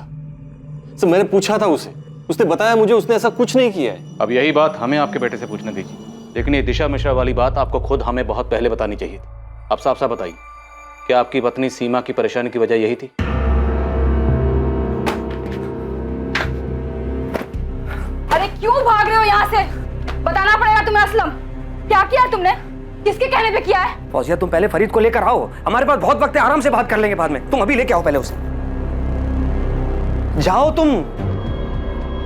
सर, मैंने पूछा था उसे, उसने बताया मुझे उसने ऐसा कुछ नहीं किया है।
अब यही बात हमें आपके बेटे से पूछने दीजिए, लेकिन ये दिशा मिश्रा वाली बात आपको खुद हमें बहुत पहले बतानी चाहिए थी। अब साफ साफ बताइए, क्या आपकी पत्नी सीमा की परेशानी की वजह यही थी?
अरे क्यों भाग रहे हो यहाँ से? बताना पड़ेगा तुम्हें असलम, क्या किया तुमने? किसके कहने पे किया है?
फौजिया, तुम पहले फरीद को लेकर आओ, हमारे पास बहुत वक्त है, आराम से बात कर लेंगे बाद में। तुम अभी लेके आओ पहले उसे, जाओ तुम।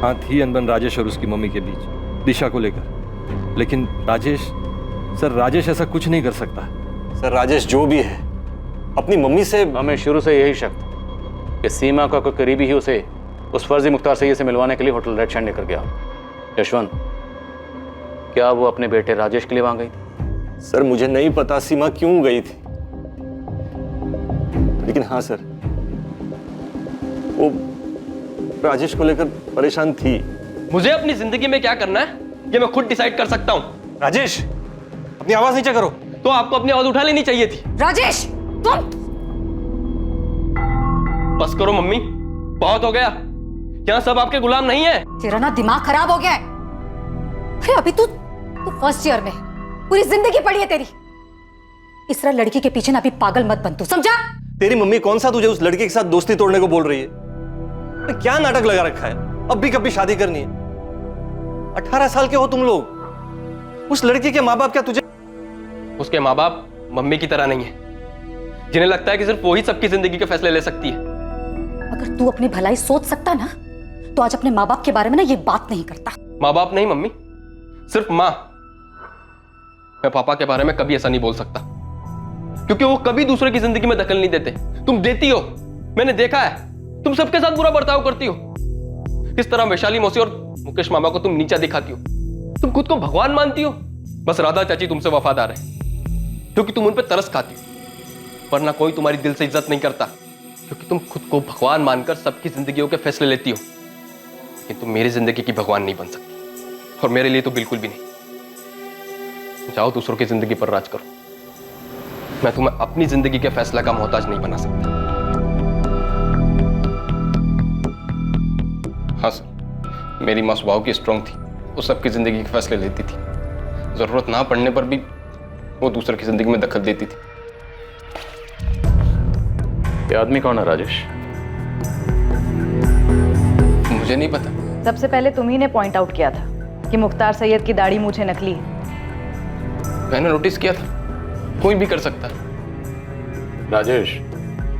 हाँ, थी अनबन राजेश और उसकी मम्मी के बीच दिशा को लेकर, लेकिन राजेश, सर राजेश ऐसा कुछ नहीं कर सकता। सर, राजेश जो भी है अपनी मम्मी से,
हमें शुरू से यही शक था कि सीमा का कोई करीबी ही उसे उस फर्जी मुख्तार सैयद से मिलवाने के लिए होटल रेड शाइन लेकर गया। यशवंत, क्या वो अपने बेटे राजेश के लिए वहां गई थी?
सर, मुझे नहीं पता सीमा क्यों गई थी, लेकिन हाँ सर, वो राजेश को लेकर परेशान थी।
मुझे अपनी जिंदगी में क्या करना है ये मैं खुद डिसाइड कर सकता हूँ।
राजेश, अपनी आवाज नीचे करो।
तो आपको अपनी आवाज उठा लेनी चाहिए थी।
राजेश, तुम
बस करो मम्मी, बहुत हो गया। यहाँ सब आपके गुलाम नहीं है।
तेरा ना दिमाग खराब हो गया है। अरे अभी तू फर्स्ट ईयर में है, पूरी जिंदगी पड़ी है तेरी। इस तरह लड़की के पीछे ना अभी पागल मत बन तू, समझा?
तेरी मम्मी कौन सा तुझे उस लड़के के साथ दोस्ती तोड़ने को बोल रही है? क्या नाटक लगा रखा है? अब भी कभी शादी करनी है? 18 साल के हो तुम लोग। उस लड़की के माँ बाप क्या तुझे?
उसके माँ बाप मम्मी की तरह नहीं है, जिन्हें लगता है कि सिर्फ वो ही सबकी जिंदगी के फैसले ले सकती है।
अगर तू अपनी भलाई सोच सकता ना तो आज अपने माँ बाप के बारे में ना ये बात नहीं करता।
माँ बाप नहीं मम्मी, सिर्फ माँ। मैं पापा के बारे में कभी ऐसा नहीं बोल सकता, क्योंकि वो कभी दूसरे की जिंदगी में दखल नहीं देते। तुम देती हो, मैंने देखा है। तुम सबके साथ बुरा बर्ताव करती हो। किस तरह वैशाली मौसी और मुकेश मामा को तुम नीचा दिखाती हो। तुम खुद को भगवान मानती हो। बस राधा चाची तुमसे वफादार है क्योंकि तुम उन पर तरस खाती हो, वरना कोई तुम्हारी दिल से इज्जत नहीं करता, क्योंकि तुम खुद को भगवान मानकर सबकी जिंदगियों के फैसले लेती हो, लेकिन तुम मेरी जिंदगी की भगवान नहीं बन सकती, और मेरे लिए तो बिल्कुल भी नहीं। जाओ दूसरों की जिंदगी पर राज करो, मैं तुम्हें अपनी जिंदगी के फैसला का मोहताज नहीं बना सकता। हाँ सर, मेरी माँ स्वभाव की स्ट्रांग थी, वो सबकी जिंदगी के फैसले लेती थी, जरूरत ना पड़ने पर भी वो दूसरों की जिंदगी में दखल देती थी।
ये आदमी कौन है राजेश?
मुझे नहीं पता।
सबसे पहले तुम ही ने पॉइंट आउट किया था कि मुख्तार सैयद की दाढ़ी मूछें नकली है।
मैंने नोटिस किया था, कोई भी कर सकता है।
राजेश,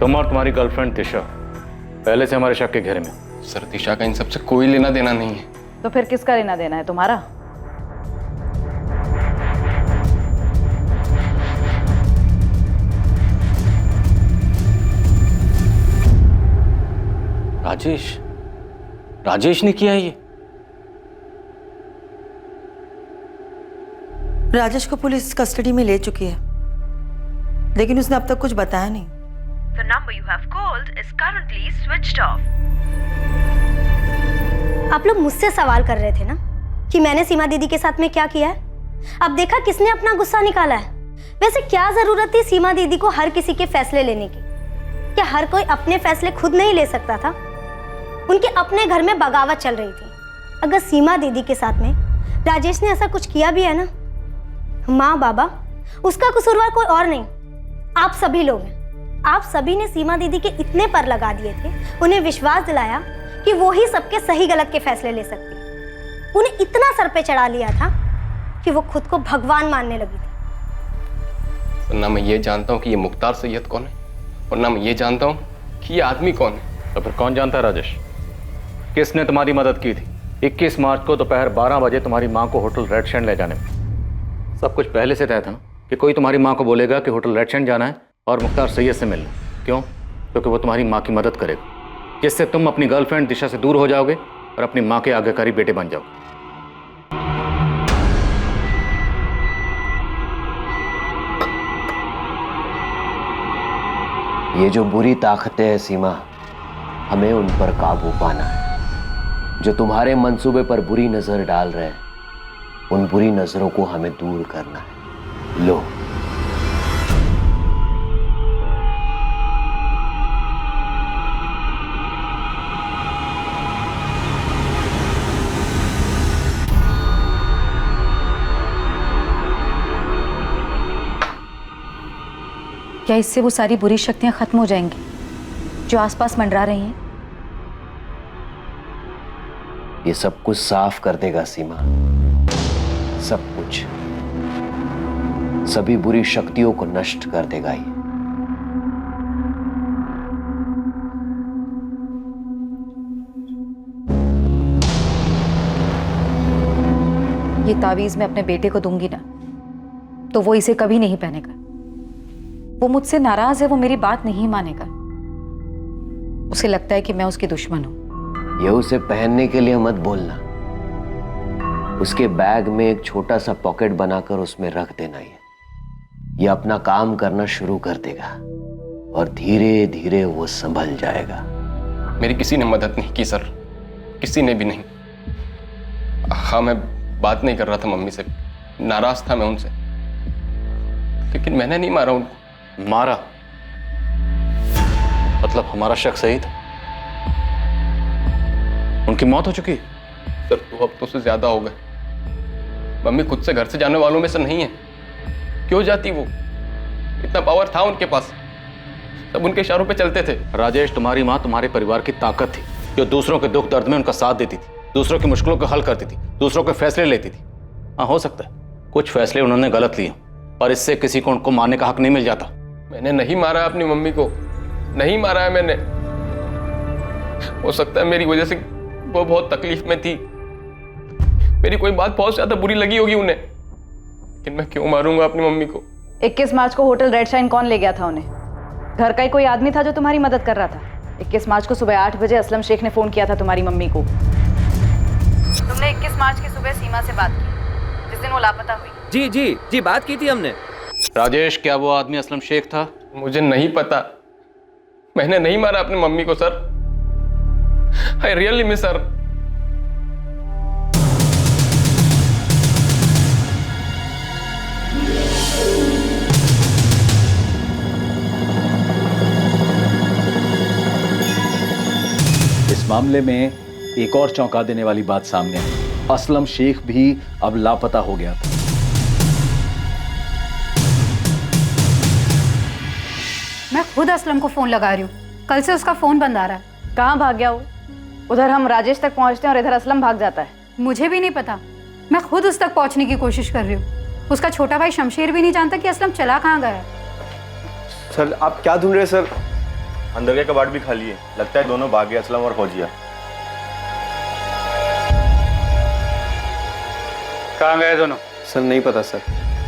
तुम और तुम्हारी गर्लफ्रेंड दिशा पहले से हमारे शक के घेरे में।
सर, दिशा का इन सबसे कोई लेना देना नहीं है।
तो फिर किसका लेना देना है, तुम्हारा?
राजेश ने किया है ये?
राजेश को पुलिस कस्टडी में ले चुकी है, लेकिन उसने अब तक कुछ बताया नहीं।
The number you have called is currently switched off.
आप लोग मुझसे सवाल कर रहे थे ना कि मैंने सीमा दीदी के साथ में क्या किया है। अब देखा किसने अपना गुस्सा निकाला है। वैसे क्या जरूरत थी सीमा दीदी को हर किसी के फैसले लेने की? क्या हर कोई अपने फैसले खुद नहीं ले सकता था? उनके अपने घर में बगावत चल रही थी। अगर सीमा दीदी के साथ में राजेश ने ऐसा कुछ किया भी है ना, माँ बाबा, उसका कसूरवार कोई और नहीं, आप सभी लोग हैं। आप सभी ने सीमा दीदी के इतने पर लगा दिए थे, उन्हें विश्वास दिलाया कि वो ही सबके सही गलत के फैसले ले सकती है। उन्हें इतना सर पे चढ़ा लिया था कि वो खुद को भगवान मानने लगी थी।
ना मैं ये जानता हूँ कि ये मुख्तार सैयद कौन है, और ना मैं ये जानता हूँ कि ये आदमी कौन है।
तो फिर कौन जानता है राजेश? किसने तुम्हारी मदद की थी 21 मार्च को दोपहर 12 बजे तुम्हारी माँ को होटल रेड शैंड ले जाने में? सब कुछ पहले से तय था ना कि कोई तुम्हारी माँ को बोलेगा कि होटल रेड शैंड जाना है और मुख्तार सैयद से मिलना। क्यों? क्योंकि वो तुम्हारी माँ की मदद करेगा, जिससे तुम अपनी गर्लफ्रेंड दिशा से दूर हो जाओगे और अपनी माँ के आज्ञाकारी बेटे बन जाओगे।
ये जो बुरी ताकतें हैं सीमा, हमें उन पर काबू पाना है। जो तुम्हारे मंसूबे पर बुरी नजर डाल रहे हैं, उन बुरी नजरों को हमें दूर करना है। लो,
क्या इससे वो सारी बुरी शक्तियां खत्म हो जाएंगी जो आसपास मंडरा रही हैं?
ये सब कुछ साफ कर देगा सीमा, सब कुछ, सभी बुरी शक्तियों को नष्ट कर देगा
ये तावीज मैं अपने बेटे को दूंगी ना, तो वो इसे कभी नहीं पहनेगा। वो मुझसे नाराज है, वो मेरी बात नहीं मानेगा। उसे लगता है कि मैं उसकी दुश्मन हूं।
ये उसे पहनने के लिए मत बोलना, उसके बैग में एक छोटा सा पॉकेट बनाकर उसमें रख देना। ये अपना काम करना शुरू कर देगा और धीरे धीरे वो संभल जाएगा।
मेरी किसी ने मदद नहीं की सर, किसी ने भी नहीं। हाँ, मैं बात नहीं कर रहा था मम्मी से, नाराज था मैं उनसे, लेकिन मैंने नहीं मारा उनको।
मारा? मतलब हमारा शक सही था? उनकी मौत हो चुकी?
सर, 2 हफ्तों से ज्यादा हो गए। मम्मी खुद से घर से जाने वालों में से नहीं है। क्यों जाती वो? इतना पावर था उनके पास, सब उनके इशारों पे चलते थे।
राजेश, तुम्हारी माँ तुम्हारे परिवार की ताकत थी, जो दूसरों के दुख दर्द में उनका साथ देती थी, दूसरों की मुश्किलों को हल करती थी, दूसरों के फैसले लेती थी। हाँ, हो सकता है कुछ फैसले उन्होंने गलत लिए, पर इससे किसी को उनको मारने का हक नहीं मिल जाता।
मैंने नहीं मारा अपनी मम्मी को, नहीं मारा है मैंने। हो सकता है मेरी वजह से वो बहुत तकलीफ में थी, मेरी कोई बात बहुत ज्यादा बुरी लगी होगी उन्हें, लेकिन मैं क्यों मारूंगा अपनी मम्मी को?
21 मार्च को होटल रेड शाइन कौन ले गया था उन्हें? घर का ही कोई आदमी था जो तुम्हारी मदद कर रहा था। 21 मार्च को सुबह 8 बजे असलम शेख ने फोन किया था तुम्हारी मम्मी को। तुमने 21 मार्च की सुबह सीमा से बात की, जिस दिन वो लापता हुई।
जी जी जी, बात की थी हमने।
राजेश, क्या वो आदमी असलम शेख था?
मुझे नहीं पता, मैंने नहीं मारा अपनी मम्मी को sir. I really miss her.
इस मामले में एक और चौंका देने वाली बात सामने आई। असलम शेख भी अब लापता हो गया था।
मैं खुद असलम को फोन लगा रही हूँ, कल से उसका फोन बंद आ रहा है।
कहाँ भाग गया वो? उधर हम राजेश तक पहुंचते हैं और इधर असलम भाग जाता है।
मुझे भी नहीं पता, मैं खुद उस तक पहुंचने की कोशिश कर रही हूँ। उसका छोटा भाई शमशेर भी नहीं जानता कि असलम चला कहाँ गया है।
सर आप क्या ढूंढ रहे हैं सर? अंदर के कबाड़ भी खाली है, लगता है दोनों भाग गए, असलम और फौजिया।
कहाँ गए दोनों?
सर नहीं पता सर,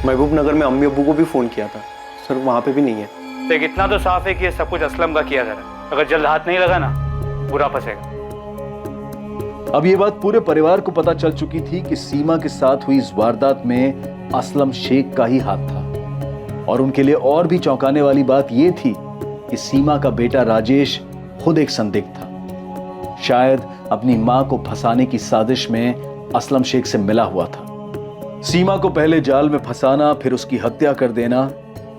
महबूब नगर में अम्मी अब्बू को भी फोन किया था सर, वहां पे भी नहीं है।
देख इतना तो साफ है कि ये सब कुछ असलम का किया जा रहा है। अगर जल्द हाथ नहीं लगा ना बुरा फंसेगा।
अब ये बात पूरे परिवार को पता चल चुकी थी कि सीमा के साथ हुई इस वारदात में असलम शेख का ही हाथ था। और उनके लिए और भी चौंकाने वाली बात यह थी कि सीमा का बेटा राजेश खुद एक संदिग्ध था। शायद अपनी मां को फंसाने की साजिश में असलम शेख से मिला हुआ था। सीमा को पहले जाल में फंसाना, फिर उसकी हत्या कर देना,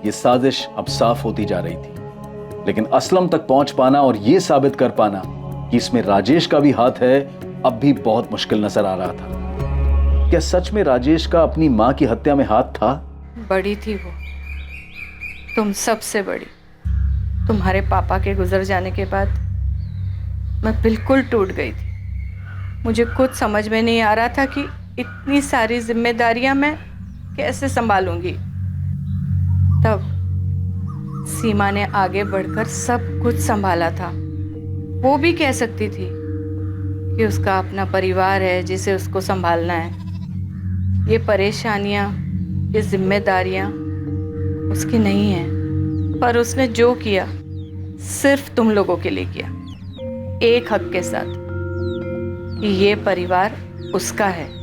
यह साजिश अब साफ होती जा रही थी। लेकिन असलम तक पहुंच पाना और यह साबित कर पाना कि इसमें राजेश का भी हाथ है, अब भी बहुत मुश्किल नजर आ रहा था। क्या सच में राजेश का अपनी मां की हत्या में हाथ था?
बड़ी थी वो, तुम सबसे बड़ी। तुम्हारे पापा के गुजर जाने के बाद मैं बिल्कुल टूट गई थी। मुझे कुछ समझ में नहीं आ रहा था कि इतनी सारी जिम्मेदारियां मैं कैसे संभालूंगी। तब सीमा ने आगे बढ़कर सब कुछ संभाला था। वो भी कह सकती थी कि उसका अपना परिवार है जिसे उसको संभालना है। ये परेशानियां, ये जिम्मेदारियां उसकी नहीं हैं, पर उसने जो किया सिर्फ तुम लोगों के लिए किया, एक हक के साथ कि ये परिवार उसका है।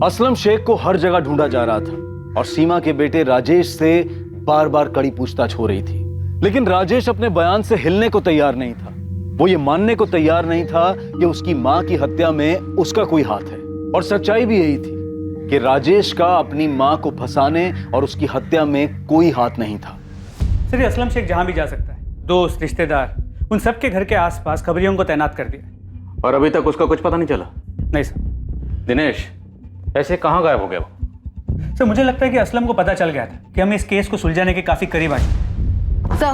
असलम शेख को हर जगह ढूंढा जा रहा था और सीमा के बेटे राजेश से बार बार कड़ी पूछताछ हो रही थी। लेकिन राजेश अपने बयान से हिलने को तैयार नहीं था। वो ये मानने को तैयार नहीं था कि उसकी मां की हत्या में उसका कोई हाथ है। और सच्चाई भी यही थी कि राजेश का अपनी मां को फंसाने और उसकी हत्या में कोई हाथ नहीं था।
सर ये असलम शेख जहां भी जा सकता है, दोस्त, रिश्तेदार, उन सबके घर के आसपास खबरियों को तैनात कर दिया।
और अभी तक उसका कुछ पता नहीं चला?
नहीं सर।
दिनेश, ऐसे कहाँ गायब हो गया वो?
सर मुझे लगता है कि असलम को पता चल गया था कि हम इस केस को सुलझाने के काफी करीब आए।
सर,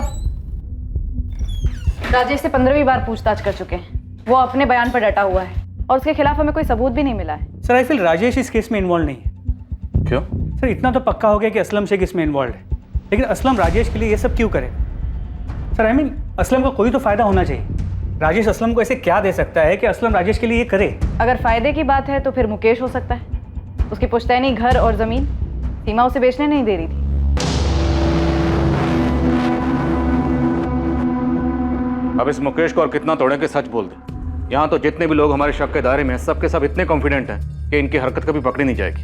राजेश से 15वीं बार पूछताछ कर चुके हैं। वो अपने बयान पर डटा हुआ है और उसके खिलाफ हमें कोई सबूत भी नहीं मिला है।
सर आई फील राजेश इस केस में इन्वॉल्व नहीं है।
क्यों?
सर इतना तो पक्का हो गया कि असलम शेख इसमें इन्वॉल्व है, लेकिन असलम राजेश के लिए ये सब क्यों करे? सर आई मीन असलम का कोई तो फायदा होना चाहिए। राजेश असलम को ऐसे क्या दे सकता है कि असलम राजेश के लिए ये करे?
अगर फायदे की बात है तो फिर मुकेश हो सकता है। उसकी पुश्तैनी घर और जमीन सीमा उसे बेचने नहीं दे रही थी।
अब इस मुकेश को और कितना तोड़े के सच बोल दे। यहाँ तो जितने भी लोग हमारे शक के दायरे में हैं, सब के सब इतने कॉन्फिडेंट हैं कि इनकी हरकत कभी पकड़ी नहीं जाएगी।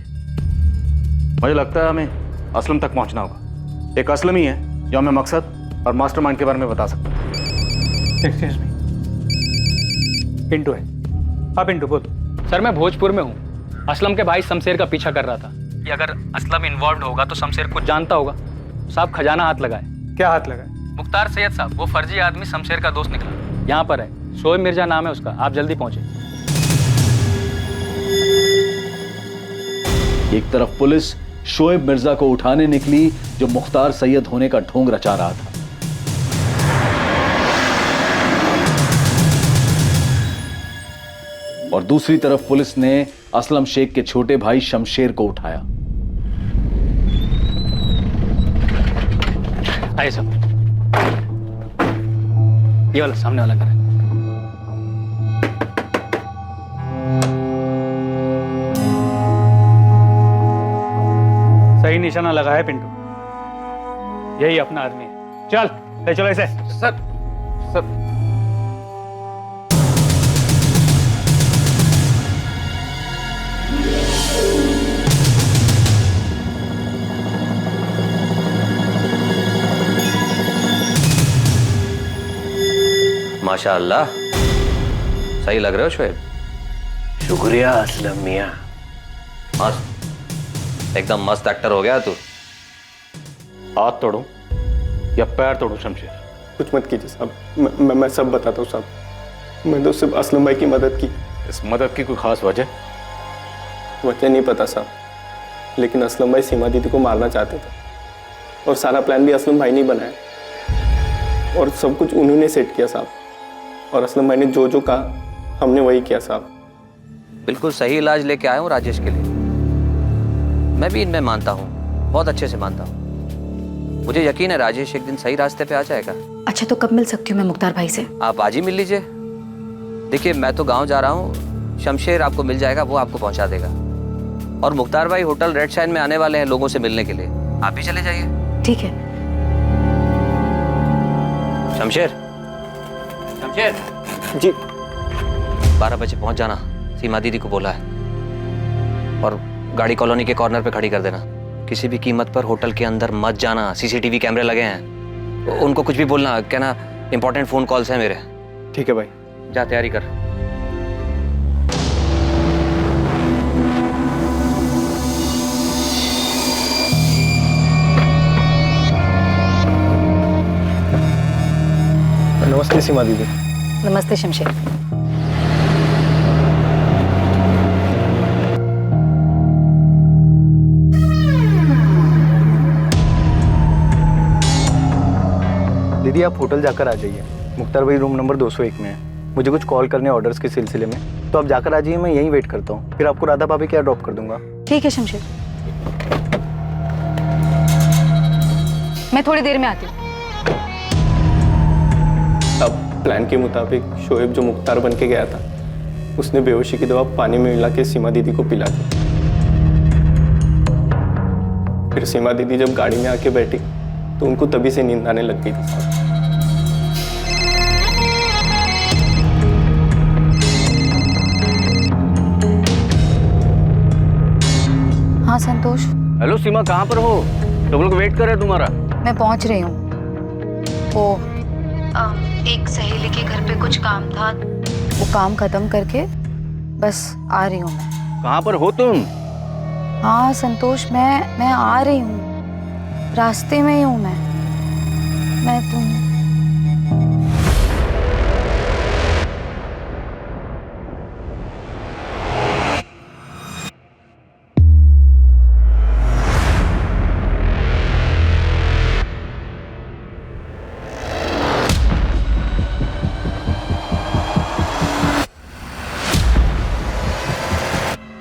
मुझे लगता है हमें असलम तक पहुंचना होगा। एक असलम ही है जो हमें मकसद और मास्टरमाइंड के बारे में बता सकता है।
एक्सक्यूज मी, पिंटू है। हाँ पिंटू बोल।
सर मैं भोजपुर में हूँ। असलम के भाई शमशेर का पीछा कर रहा था कि अगर असलम इन्वॉल्व होगा तो शमशेर कुछ जानता होगा। साहब खजाना हाथ लगाए।
क्या हाथ लगाए?
मुख्तार सैयद साहब, वो फर्जी आदमी शमशेर का दोस्त निकला। यहाँ पर है, शोएब मिर्जा नाम है उसका। आप जल्दी पहुंचे।
एक तरफ पुलिस शोएब मिर्जा को उठाने निकली जो मुख्तार सैयद होने का ढोंग रचा रहा था। और दूसरी तरफ पुलिस ने असलम शेख के छोटे भाई शमशेर को उठाया।
आइए सब, ये वाला सामने वाला घर है।
सही निशाना लगा है पिंटू, यही अपना आदमी है। चल ले चलो इसे।
सर
माशाअल्लाह, सही लग रहे हो शोएब।
शुक्रिया असलम मियां।
मस्त, एकदम मस्त एक्टर हो गया तू।
हाथ तोड़ूं या पैर तोड़ूं शमशेर?
कुछ मत कीजिए साहब, मैं सब बताता हूँ साहब। मैं तो सिर्फ असलम भाई की मदद की।
इस मदद की कोई खास वजह?
वजह नहीं पता साहब, लेकिन असलम भाई सीमा दीदी को मारना चाहते थे और सारा प्लान भी असलम भाई ने बनाया और सब कुछ उन्होंने सेट किया साहब। और असलम भाई ने जो जो कहा हमने वही किया साहब।
बिल्कुल सही इलाज लेके आया हूँ राजेश के लिए। मैं भी इनमें मानता हूँ, बहुत अच्छे से मानता हूँ। मुझे यकीन है राजेश एक दिन सही रास्ते पे आ जाएगा।
अच्छा, तो कब मिल सकती हूँ मैं मुख्तार भाई से?
आप आज ही मिल लीजिए। देखिए मैं तो गांव जा रहा हूँ, शमशेर आपको मिल जाएगा, वो आपको पहुंचा देगा। और मुख्तार भाई होटल रेड शाइन में आने वाले हैं लोगों से मिलने के लिए, आप भी चले जाइए।
ठीक है।
शमशेर, शमशेर
जी।
12 बजे पहुंच जाना, सीमा दीदी को बोला है। और गाड़ी कॉलोनी के कॉर्नर पे खड़ी कर देना। किसी भी कीमत पर होटल के अंदर मत जाना, सीसीटीवी कैमरे लगे हैं। उनको कुछ भी बोलना, कहना इंपॉर्टेंट फोन कॉल्स हैं मेरे।
ठीक है भाई।
जा तैयारी कर।
नमस्ते सीमा दीदी।
नमस्ते शमशेर।
दीदी आप होटल जाकर आ जाइए, मुख्तार भाई रूम नंबर 201 में है। मुझे कुछ कॉल करने ऑर्डर्स के सिलसिले में, तो आप जाकर आ जाइए, मैं यहीं वेट करता हूँ। फिर आपको राधा भाभी क्या ड्रॉप कर दूंगा।
ठीक है शमशेर, मैं थोड़ी देर में आती हूँ।
अब प्लान के मुताबिक शोएब जो मुख्तार बन के गया था, उसने बेहोशी की दवा पानी में मिला के सीमा दीदी को पिला दी। फिर सीमा दीदी जब गाड़ी में आके बैठी तो उनको तभी से नींद आने लग गई थी साहब।
हाँ संतोष।
हेलो सीमा, कहाँ पर हो? सब लोग वेट कर रहे हैं तुम्हारा।
मैं पहुंच रही हूँ। वो एक सहेली के घर पे कुछ काम था, वो काम खत्म करके बस आ रही हूँ मैं।
कहाँ पर हो तुम?
हाँ संतोष, मैं आ रही हूँ, रास्ते में ही हूँ मैं तुम।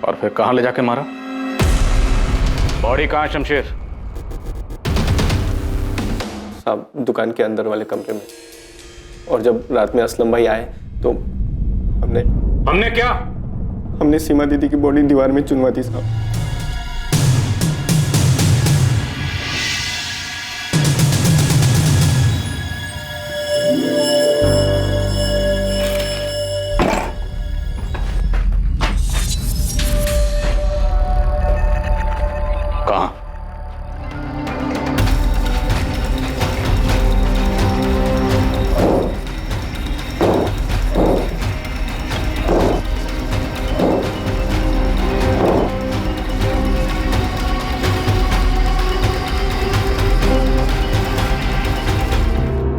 और फिर कहाँ ले जाके मारा? बॉडी कहाँ है शमशेर?
साहब दुकान के अंदर वाले कमरे में। और जब रात में असलम भाई आए तो हमने
क्या?
हमने सीमा दीदी की बॉडी दीवार में चुनवा दी साहब।
कहाँ?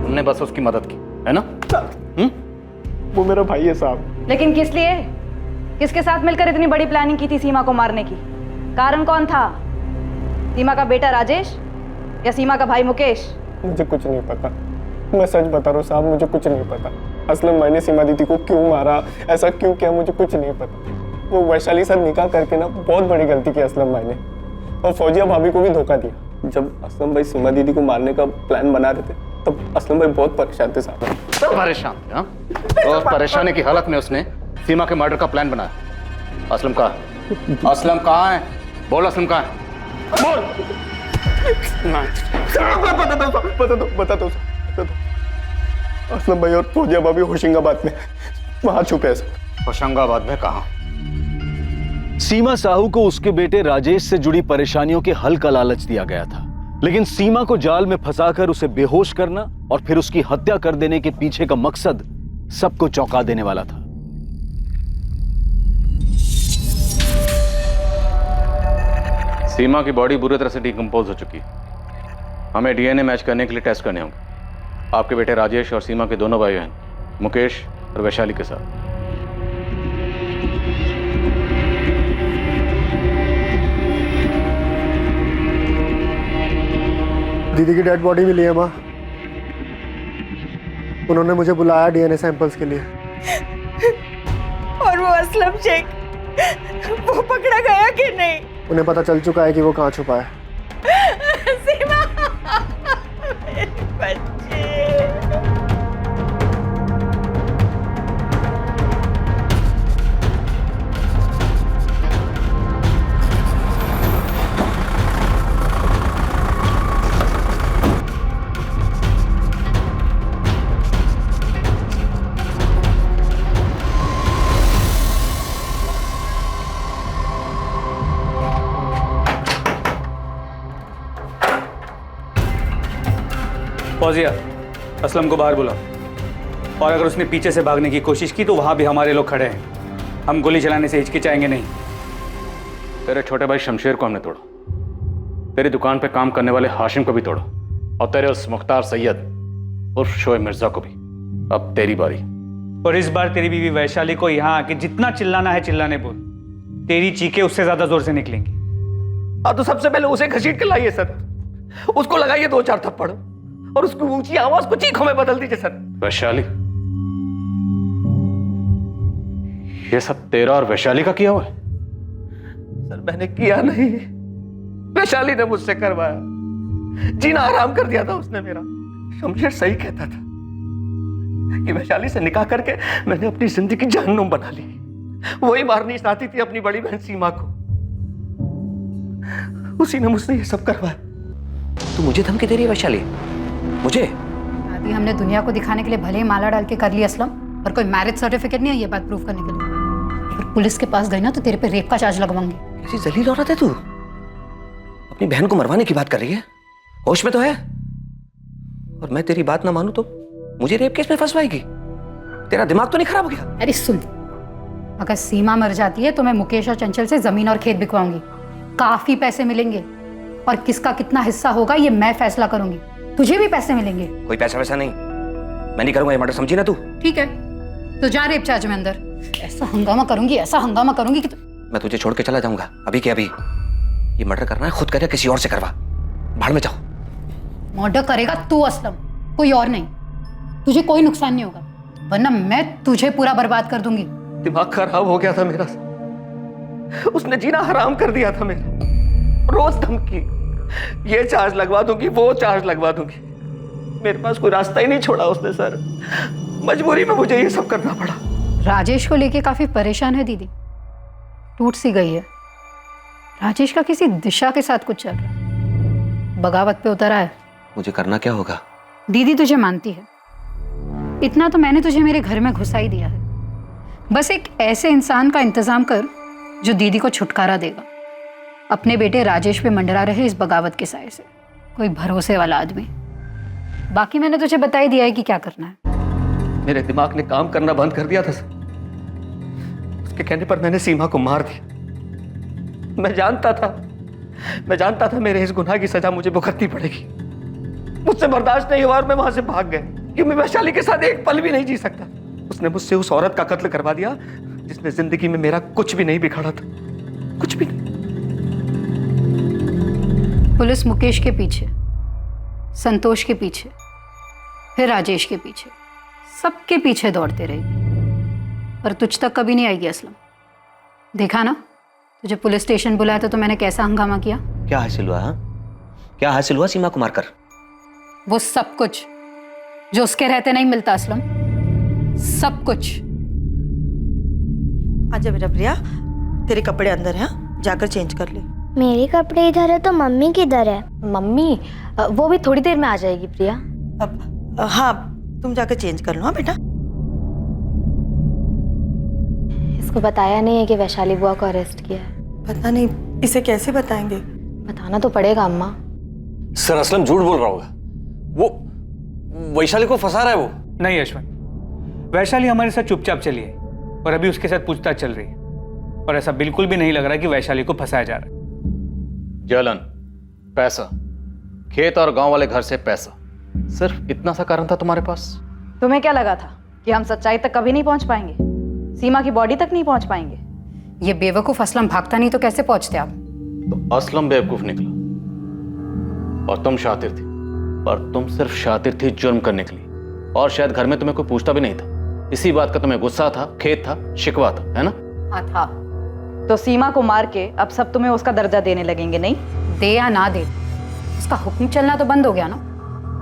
तुमने बस उसकी मदद की है ना?
वो मेरा भाई है साहब।
लेकिन किस लिए? किसके साथ मिलकर इतनी बड़ी प्लानिंग की थी सीमा को मारने की? कारण कौन था? सीमा का बेटा राजेश या सीमा का भाई मुकेश?
मुझे कुछ नहीं पता, मैं सच बता रहा हूँ साहब, मुझे कुछ नहीं पता। असलम भाई ने सीमा दीदी को क्यों मारा, ऐसा क्यों किया, मुझे कुछ नहीं पता। वो वैशाली साथ निकाह करके ना बहुत बड़ी गलती की असलम भाई ने, और फौजिया भाभी को भी धोखा दिया। जब असलम भाई सीमा दीदी को मारने का प्लान बना रहे थे तब असलम भाई बहुत परेशान थे साहब।
सब परेशान थे? हाँ, तो परेशानी की हालत में उसने सीमा के मर्डर का प्लान बनाया। असलम कहाँ है? असलम कहाँ है? बोल असलम कहाँ है? बोल।
बता दो। असलम भाई और फौजिया भाभी होशंगाबाद में वहां छुपे हैं।
होशंगाबाद में कहाँ?
सीमा साहू को उसके बेटे राजेश से जुड़ी परेशानियों के हल का लालच दिया गया था, लेकिन सीमा को जाल में फंसाकर उसे बेहोश करना और फिर उसकी हत्या कर देने के पीछे का मकसद सबको चौंका देने वाला था।
सीमा की बॉडी बुरी तरह से डिकम्पोज हो चुकी है। हमें डीएनए मैच करने के लिए टेस्ट करने होंगे, आपके बेटे राजेश और सीमा के दोनों भाई बहन मुकेश और वैशाली के साथ।
दीदी की डेड बॉडी मिली है माँ। उन्होंने मुझे बुलाया डीएनए सैंपल्स के लिए।
और वो असलम शेख, वो पकड़ा गया कि नहीं?
उन्हें पता चल चुका है कि वो कहाँ छुपा है।
सीमा, मेरे बच्चे।
फौजिया, असलम को बाहर बुलाओ। और अगर उसने पीछे से भागने की कोशिश की तो वहां भी हमारे लोग खड़े हैं। हम गोली चलाने से हिचकिचाएंगे नहीं।
तेरे छोटे भाई शमशेर को हमने तोड़ा, तेरी दुकान पे काम करने वाले हाशिम को भी तोड़ा, और तेरे उस मुख्तार सैयद उर्फ शोएब मिर्जा को भी। अब तेरी बारी।
और इस बार तेरी बीवी वैशाली को यहाँ आके जितना चिल्लाना है चिल्लाने बोल। तेरी चीखें उससे ज्यादा जोर से निकलेंगी।
हाँ तो सबसे पहले उसे घसीट के लाइए सर, उसको लगाइए 2-4 थप्पड़ और उसकी ऊंची आवाज को चीखों में बदल दीजिए सर।
वैशाली, ये सब तेरा और वैशाली का किया हुआ है?
सर मैंने किया नहीं, वैशाली ने मुझसे करवाया। जीना आराम कर दिया था उसने मेरा। शमशेर सही कहता था कि वैशाली से निकाह करके मैंने अपनी जिंदगी जहन्नुम बना ली। वही मारनी चाहती थी अपनी बड़ी बहन सीमा को, उसी ने मुझसे ये सब करवाया।
तू मुझे धमकी दे रही है वैशाली? मुझे?
शादी हमने दुनिया को दिखाने के लिए भले ही माला डाल के कर ली असलम, पर कोई मैरिज सर्टिफिकेट नहीं है ये बात प्रूव करने के लिए। अगर पुलिस के पास गई ना तो तेरे पे रेप का चार्ज लगवाऊंगी।
कैसी जलील औरत है तू? अपनी बहन को मरवाने की बात कर रही है? होश में तो है? और मैं तेरी बात ना मानूं तो मुझे रेप केस में फंसवाएगी? तेरा दिमाग तो नहीं खराब हो गया?
अरे सुन, अगर सीमा मर जाती है तो मैं मुकेश और चंचल से जमीन और खेत बिकवाऊंगी। काफी पैसे मिलेंगे और किसका कितना हिस्सा होगा ये मैं फैसला करूंगी। तुझे भी पैसे मिलेंगे।
कोई पैसा वैसा नहीं, मैं नहीं करूंगा ये मर्डर, समझी ना तू?
ठीक है तो जा रेप चार्ज में अंदर। ऐसा हंगामा करूंगी, ऐसा हंगामा करूंगी कि
मैं तुझे छोड़ के चला जाऊंगा अभी के अभी। ये मर्डर करना है खुद करे, किसी और से करवा। भाड़ में जाओ।
मर्डर करेगा तू असलम, कोई और नहीं। तुझे कोई नुकसान नहीं होगा, वरना मैं तुझे पूरा बर्बाद कर दूंगी।
दिमाग खराब हो गया था मेरा, उसने जीना हराम कर दिया था मेरा। रोज धमकी, ये चार्ज लगवा दूंगी, वो चार्ज लगवा दूंगी। मेरे पास कोई रास्ता ही नहीं छोड़ा उसने सर। मजबूरी में मुझे ये सब करना पड़ा।
राजेश को लेके काफी परेशान है दीदी, टूट सी गई है। राजेश का किसी दिशा के साथ कुछ चल रहा है, बगावत पे उतरा है।
मुझे करना क्या होगा?
दीदी तुझे मानती है, इतना तो मैंने तुझे मेरे घर में घुसा ही दिया है। बस एक ऐसे इंसान का इंतजाम कर जो दीदी को छुटकारा देगा। अपने बेटे राजेश पे मंडरा रहे इस बगावत के साए से, कोई भरोसे वाला आदमी। बाकी मैंने तुझे बता ही दिया है कि क्या करना है।
मेरे दिमाग ने काम करना बंद कर दिया था सर। उसके कहने पर मैंने सीमा को मार दिया। मैं जानता था मेरे इस गुनाह की सजा मुझे भुगतनी पड़ेगी। मुझसे बर्दाश्त नहीं हुआ और मैं वहां से भाग गया कि मैं वैशाली के साथ एक पल भी नहीं जी सकता। उसने मुझसे उस औरत का कत्ल करवा दिया जिसने जिंदगी में मेरा कुछ भी नहीं बिगाड़ा था, कुछ भी नहीं।
पुलिस मुकेश के पीछे, संतोष के पीछे, फिर राजेश के पीछे, सबके पीछे दौड़ते रहेगी, पर तुझ तक कभी नहीं आएगी असलम। देखा ना, तुझे पुलिस स्टेशन बुलाया था तो मैंने कैसा हंगामा किया।
क्या हासिल हुआ? क्या हासिल हुआ सीमा को मारकर?
वो सब कुछ जो उसके रहते नहीं मिलता असलम, सब कुछ।
आजा बेटा प्रिया, तेरे कपड़े अंदर हैं, जाकर चेंज कर ले।
मेरे कपड़े इधर है तो मम्मी किधर है?
मम्मी वो भी थोड़ी देर में आ जाएगी प्रिया।
अब हाँ, तुम जाकर चेंज कर लो। हाँ बेटा।
इसको बताया नहीं है कि वैशाली बुआ को अरेस्ट किया है?
पता नहीं, इसे कैसे बताएंगे?
बताना तो पड़ेगा अम्मा।
सर असलम झूठ बोल रहा होगा, वो वैशाली को फंसा रहा है। वो
नहीं यशवंत, वैशाली हमारे साथ चुपचाप चली है और अभी उसके साथ पूछताछ चल रही है, और ऐसा बिल्कुल भी नहीं लग रहा कि वैशाली को फंसाया जा रहा है।
जलन, पैसा, खेत और गांव वाले घर से पैसा, सिर्फ इतना सा कारण था तुम्हारे पास?
तुम्हें क्या लगा था कि हम सच्चाई तक कभी नहीं पहुंच पाएंगे, सीमा की बॉडी तक नहीं पहुंच पाएंगे?
ये बेवकूफ असलम भागता नहीं तो कैसे पहुंचते आप?
तो असलम बेवकूफ निकला और तुम शातिर थी, पर तुम सिर्फ शातिर थी जुर्म करने के लिए, और शायद घर में तुम्हें कोई पूछता भी नहीं था। इसी बात का तुम्हें गुस्सा था, खेद था, शिकवा था, है ना?
हाँ था। तो सीमा को मार के अब सब तुम्हें उसका दर्जा देने लगेंगे, नहीं?
दे या ना दे, उसका हुक्म चलना तो बंद हो गया ना,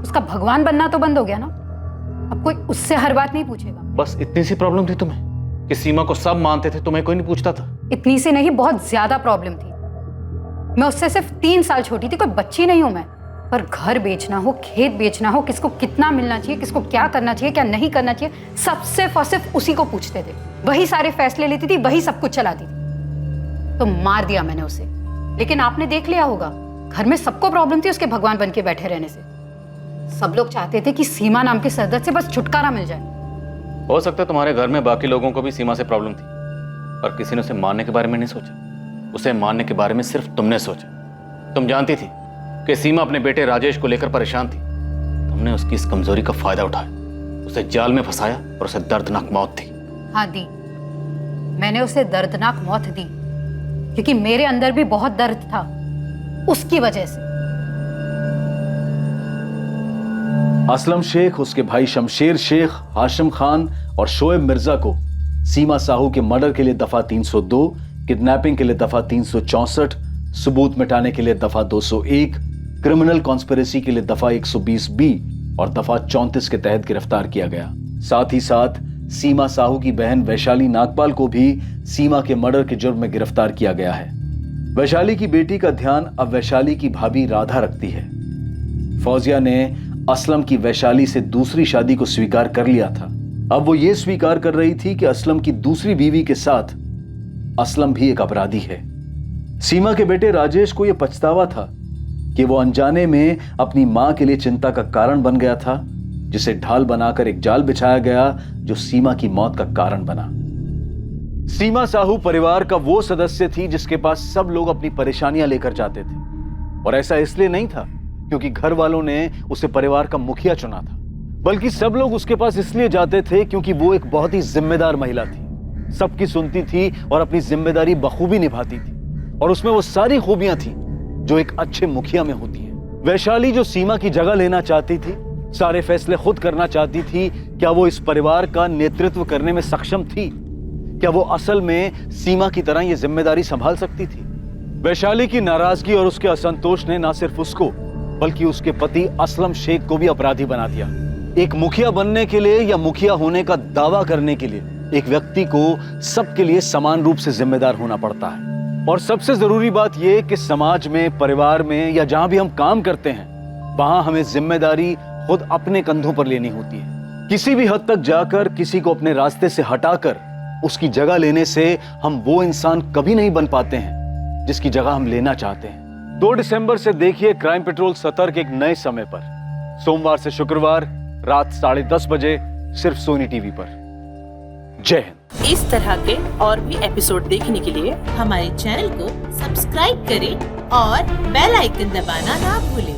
उसका भगवान बनना तो बंद हो गया ना। अब कोई उससे हर बात नहीं पूछेगा।
बस इतनी सी प्रॉब्लम थी तुम्हें कि सीमा को सब मानते थे, तुम्हें कोई नहीं पूछता था?
इतनी सी नहीं, बहुत ज्यादा प्रॉब्लम थी। मैं उससे सिर्फ 3 साल छोटी थी, कोई बच्ची नहीं हूं मैं। पर घर बेचना हो, खेत बेचना हो, किसको कितना मिलना चाहिए, किसको क्या करना चाहिए, क्या नहीं करना चाहिए, सब सिर्फ और सिर्फ उसी को पूछते थे। वही सारे फैसले लेती थी, वही सब कुछ चलाती थी। तो मार दिया मैंने उसे। लेकिन आपने देख लिया होगा, घर में सबको प्रॉब्लम थी उसके भगवान बन के बैठे रहने से। सब लोग चाहते थे कि सीमा नाम के सरदर्द से बस छुटकारा मिल जाए।
हो सकता है तुम्हारे घर में बाकी लोगों को भी सीमा से प्रॉब्लम थी, पर किसी ने उसे मारने के बारे में नहीं सोचा। उसे मारने के बारे में सिर्फ तुमने सोचा। तुम जानती थी कि सीमा अपने बेटे राजेश को लेकर परेशान थी। तुमने उसकी इस कमजोरी का फायदा उठाया, उसे जाल में फंसाया और उसे दर्दनाक मौत दी।
हाँ दी, मैंने उसे दर्दनाक मौत दी, क्योंकि मेरे अंदर भी बहुत दर्द था उसकी वजह से।
असलम शेख, उसके भाई शमशेर शेख, हाशिम खान और शोएब मिर्जा को सीमा साहू के मर्डर के लिए दफा 302, किडनैपिंग के लिए दफा 364, सबूत मिटाने के लिए दफा 201, क्रिमिनल कॉन्स्पिरेसी के लिए दफा 120B और दफा 34 के तहत गिरफ्तार किया गया। साथ ही साथ सीमा साहू की बहन वैशाली नागपाल को भी सीमा के मर्डर के जुर्म में गिरफ्तार किया गया है। वैशाली की बेटी का ध्यान अब वैशाली की भाभी राधा रखती है। फौजिया ने असलम की वैशाली से दूसरी शादी को स्वीकार कर लिया था। अब वो ये स्वीकार कर रही थी कि असलम की दूसरी बीवी के साथ असलम भी एक अपराधी है। सीमा के बेटे राजेश को यह पछतावा था कि वो अनजाने में अपनी मां के लिए चिंता का कारण बन गया था, जिसे ढाल बनाकर एक जाल बिछाया गया जो सीमा की मौत का कारण बना। सीमा साहू परिवार का वो सदस्य थी जिसके पास सब लोग अपनी परेशानियां लेकर जाते थे, और ऐसा इसलिए नहीं था क्योंकि घर वालों ने उसे परिवार का मुखिया चुना था, बल्कि सब लोग उसके पास इसलिए जाते थे क्योंकि वो एक बहुत ही जिम्मेदार महिला थी, सबकी सुनती थी और अपनी जिम्मेदारी बखूबी निभाती थी, और उसमें वो सारी खूबियां थी जो एक अच्छे मुखिया में होती है। वैशाली जो सीमा की जगह लेना चाहती थी, सारे फैसले खुद करना चाहती थी, क्या वो इस परिवार का नेतृत्व करने में सक्षम थी? क्या वो असल में सीमा की तरह ये जिम्मेदारी संभाल सकती थी? वैशाली की नाराजगी और उसके असंतोष ने न सिर्फ उसको बल्कि उसके पति असलम शेख को भी अपराधी बना दिया। एक मुखिया बनने के लिए या मुखिया होने का दावा करने के लिए एक व्यक्ति को सबके लिए समान रूप से जिम्मेदार होना पड़ता है। और सबसे जरूरी बात यह कि समाज में, परिवार में या जहां भी हम काम करते हैं, वहां हमें जिम्मेदारी खुद अपने कंधों पर लेनी होती है। किसी भी हद तक जाकर किसी को अपने रास्ते से हटाकर उसकी जगह लेने से हम वो इंसान कभी नहीं बन पाते हैं जिसकी जगह हम लेना चाहते हैं। 2 दिसंबर से देखिए क्राइम पेट्रोल सतर्क एक नए समय पर, सोमवार से शुक्रवार रात 10:30 बजे, सिर्फ सोनी टीवी पर। जय हिंद।
इस तरह के और भी एपिसोड देखने के लिए हमारे चैनल को सब्सक्राइब करें और बेल आइकन दबाना ना भूलें।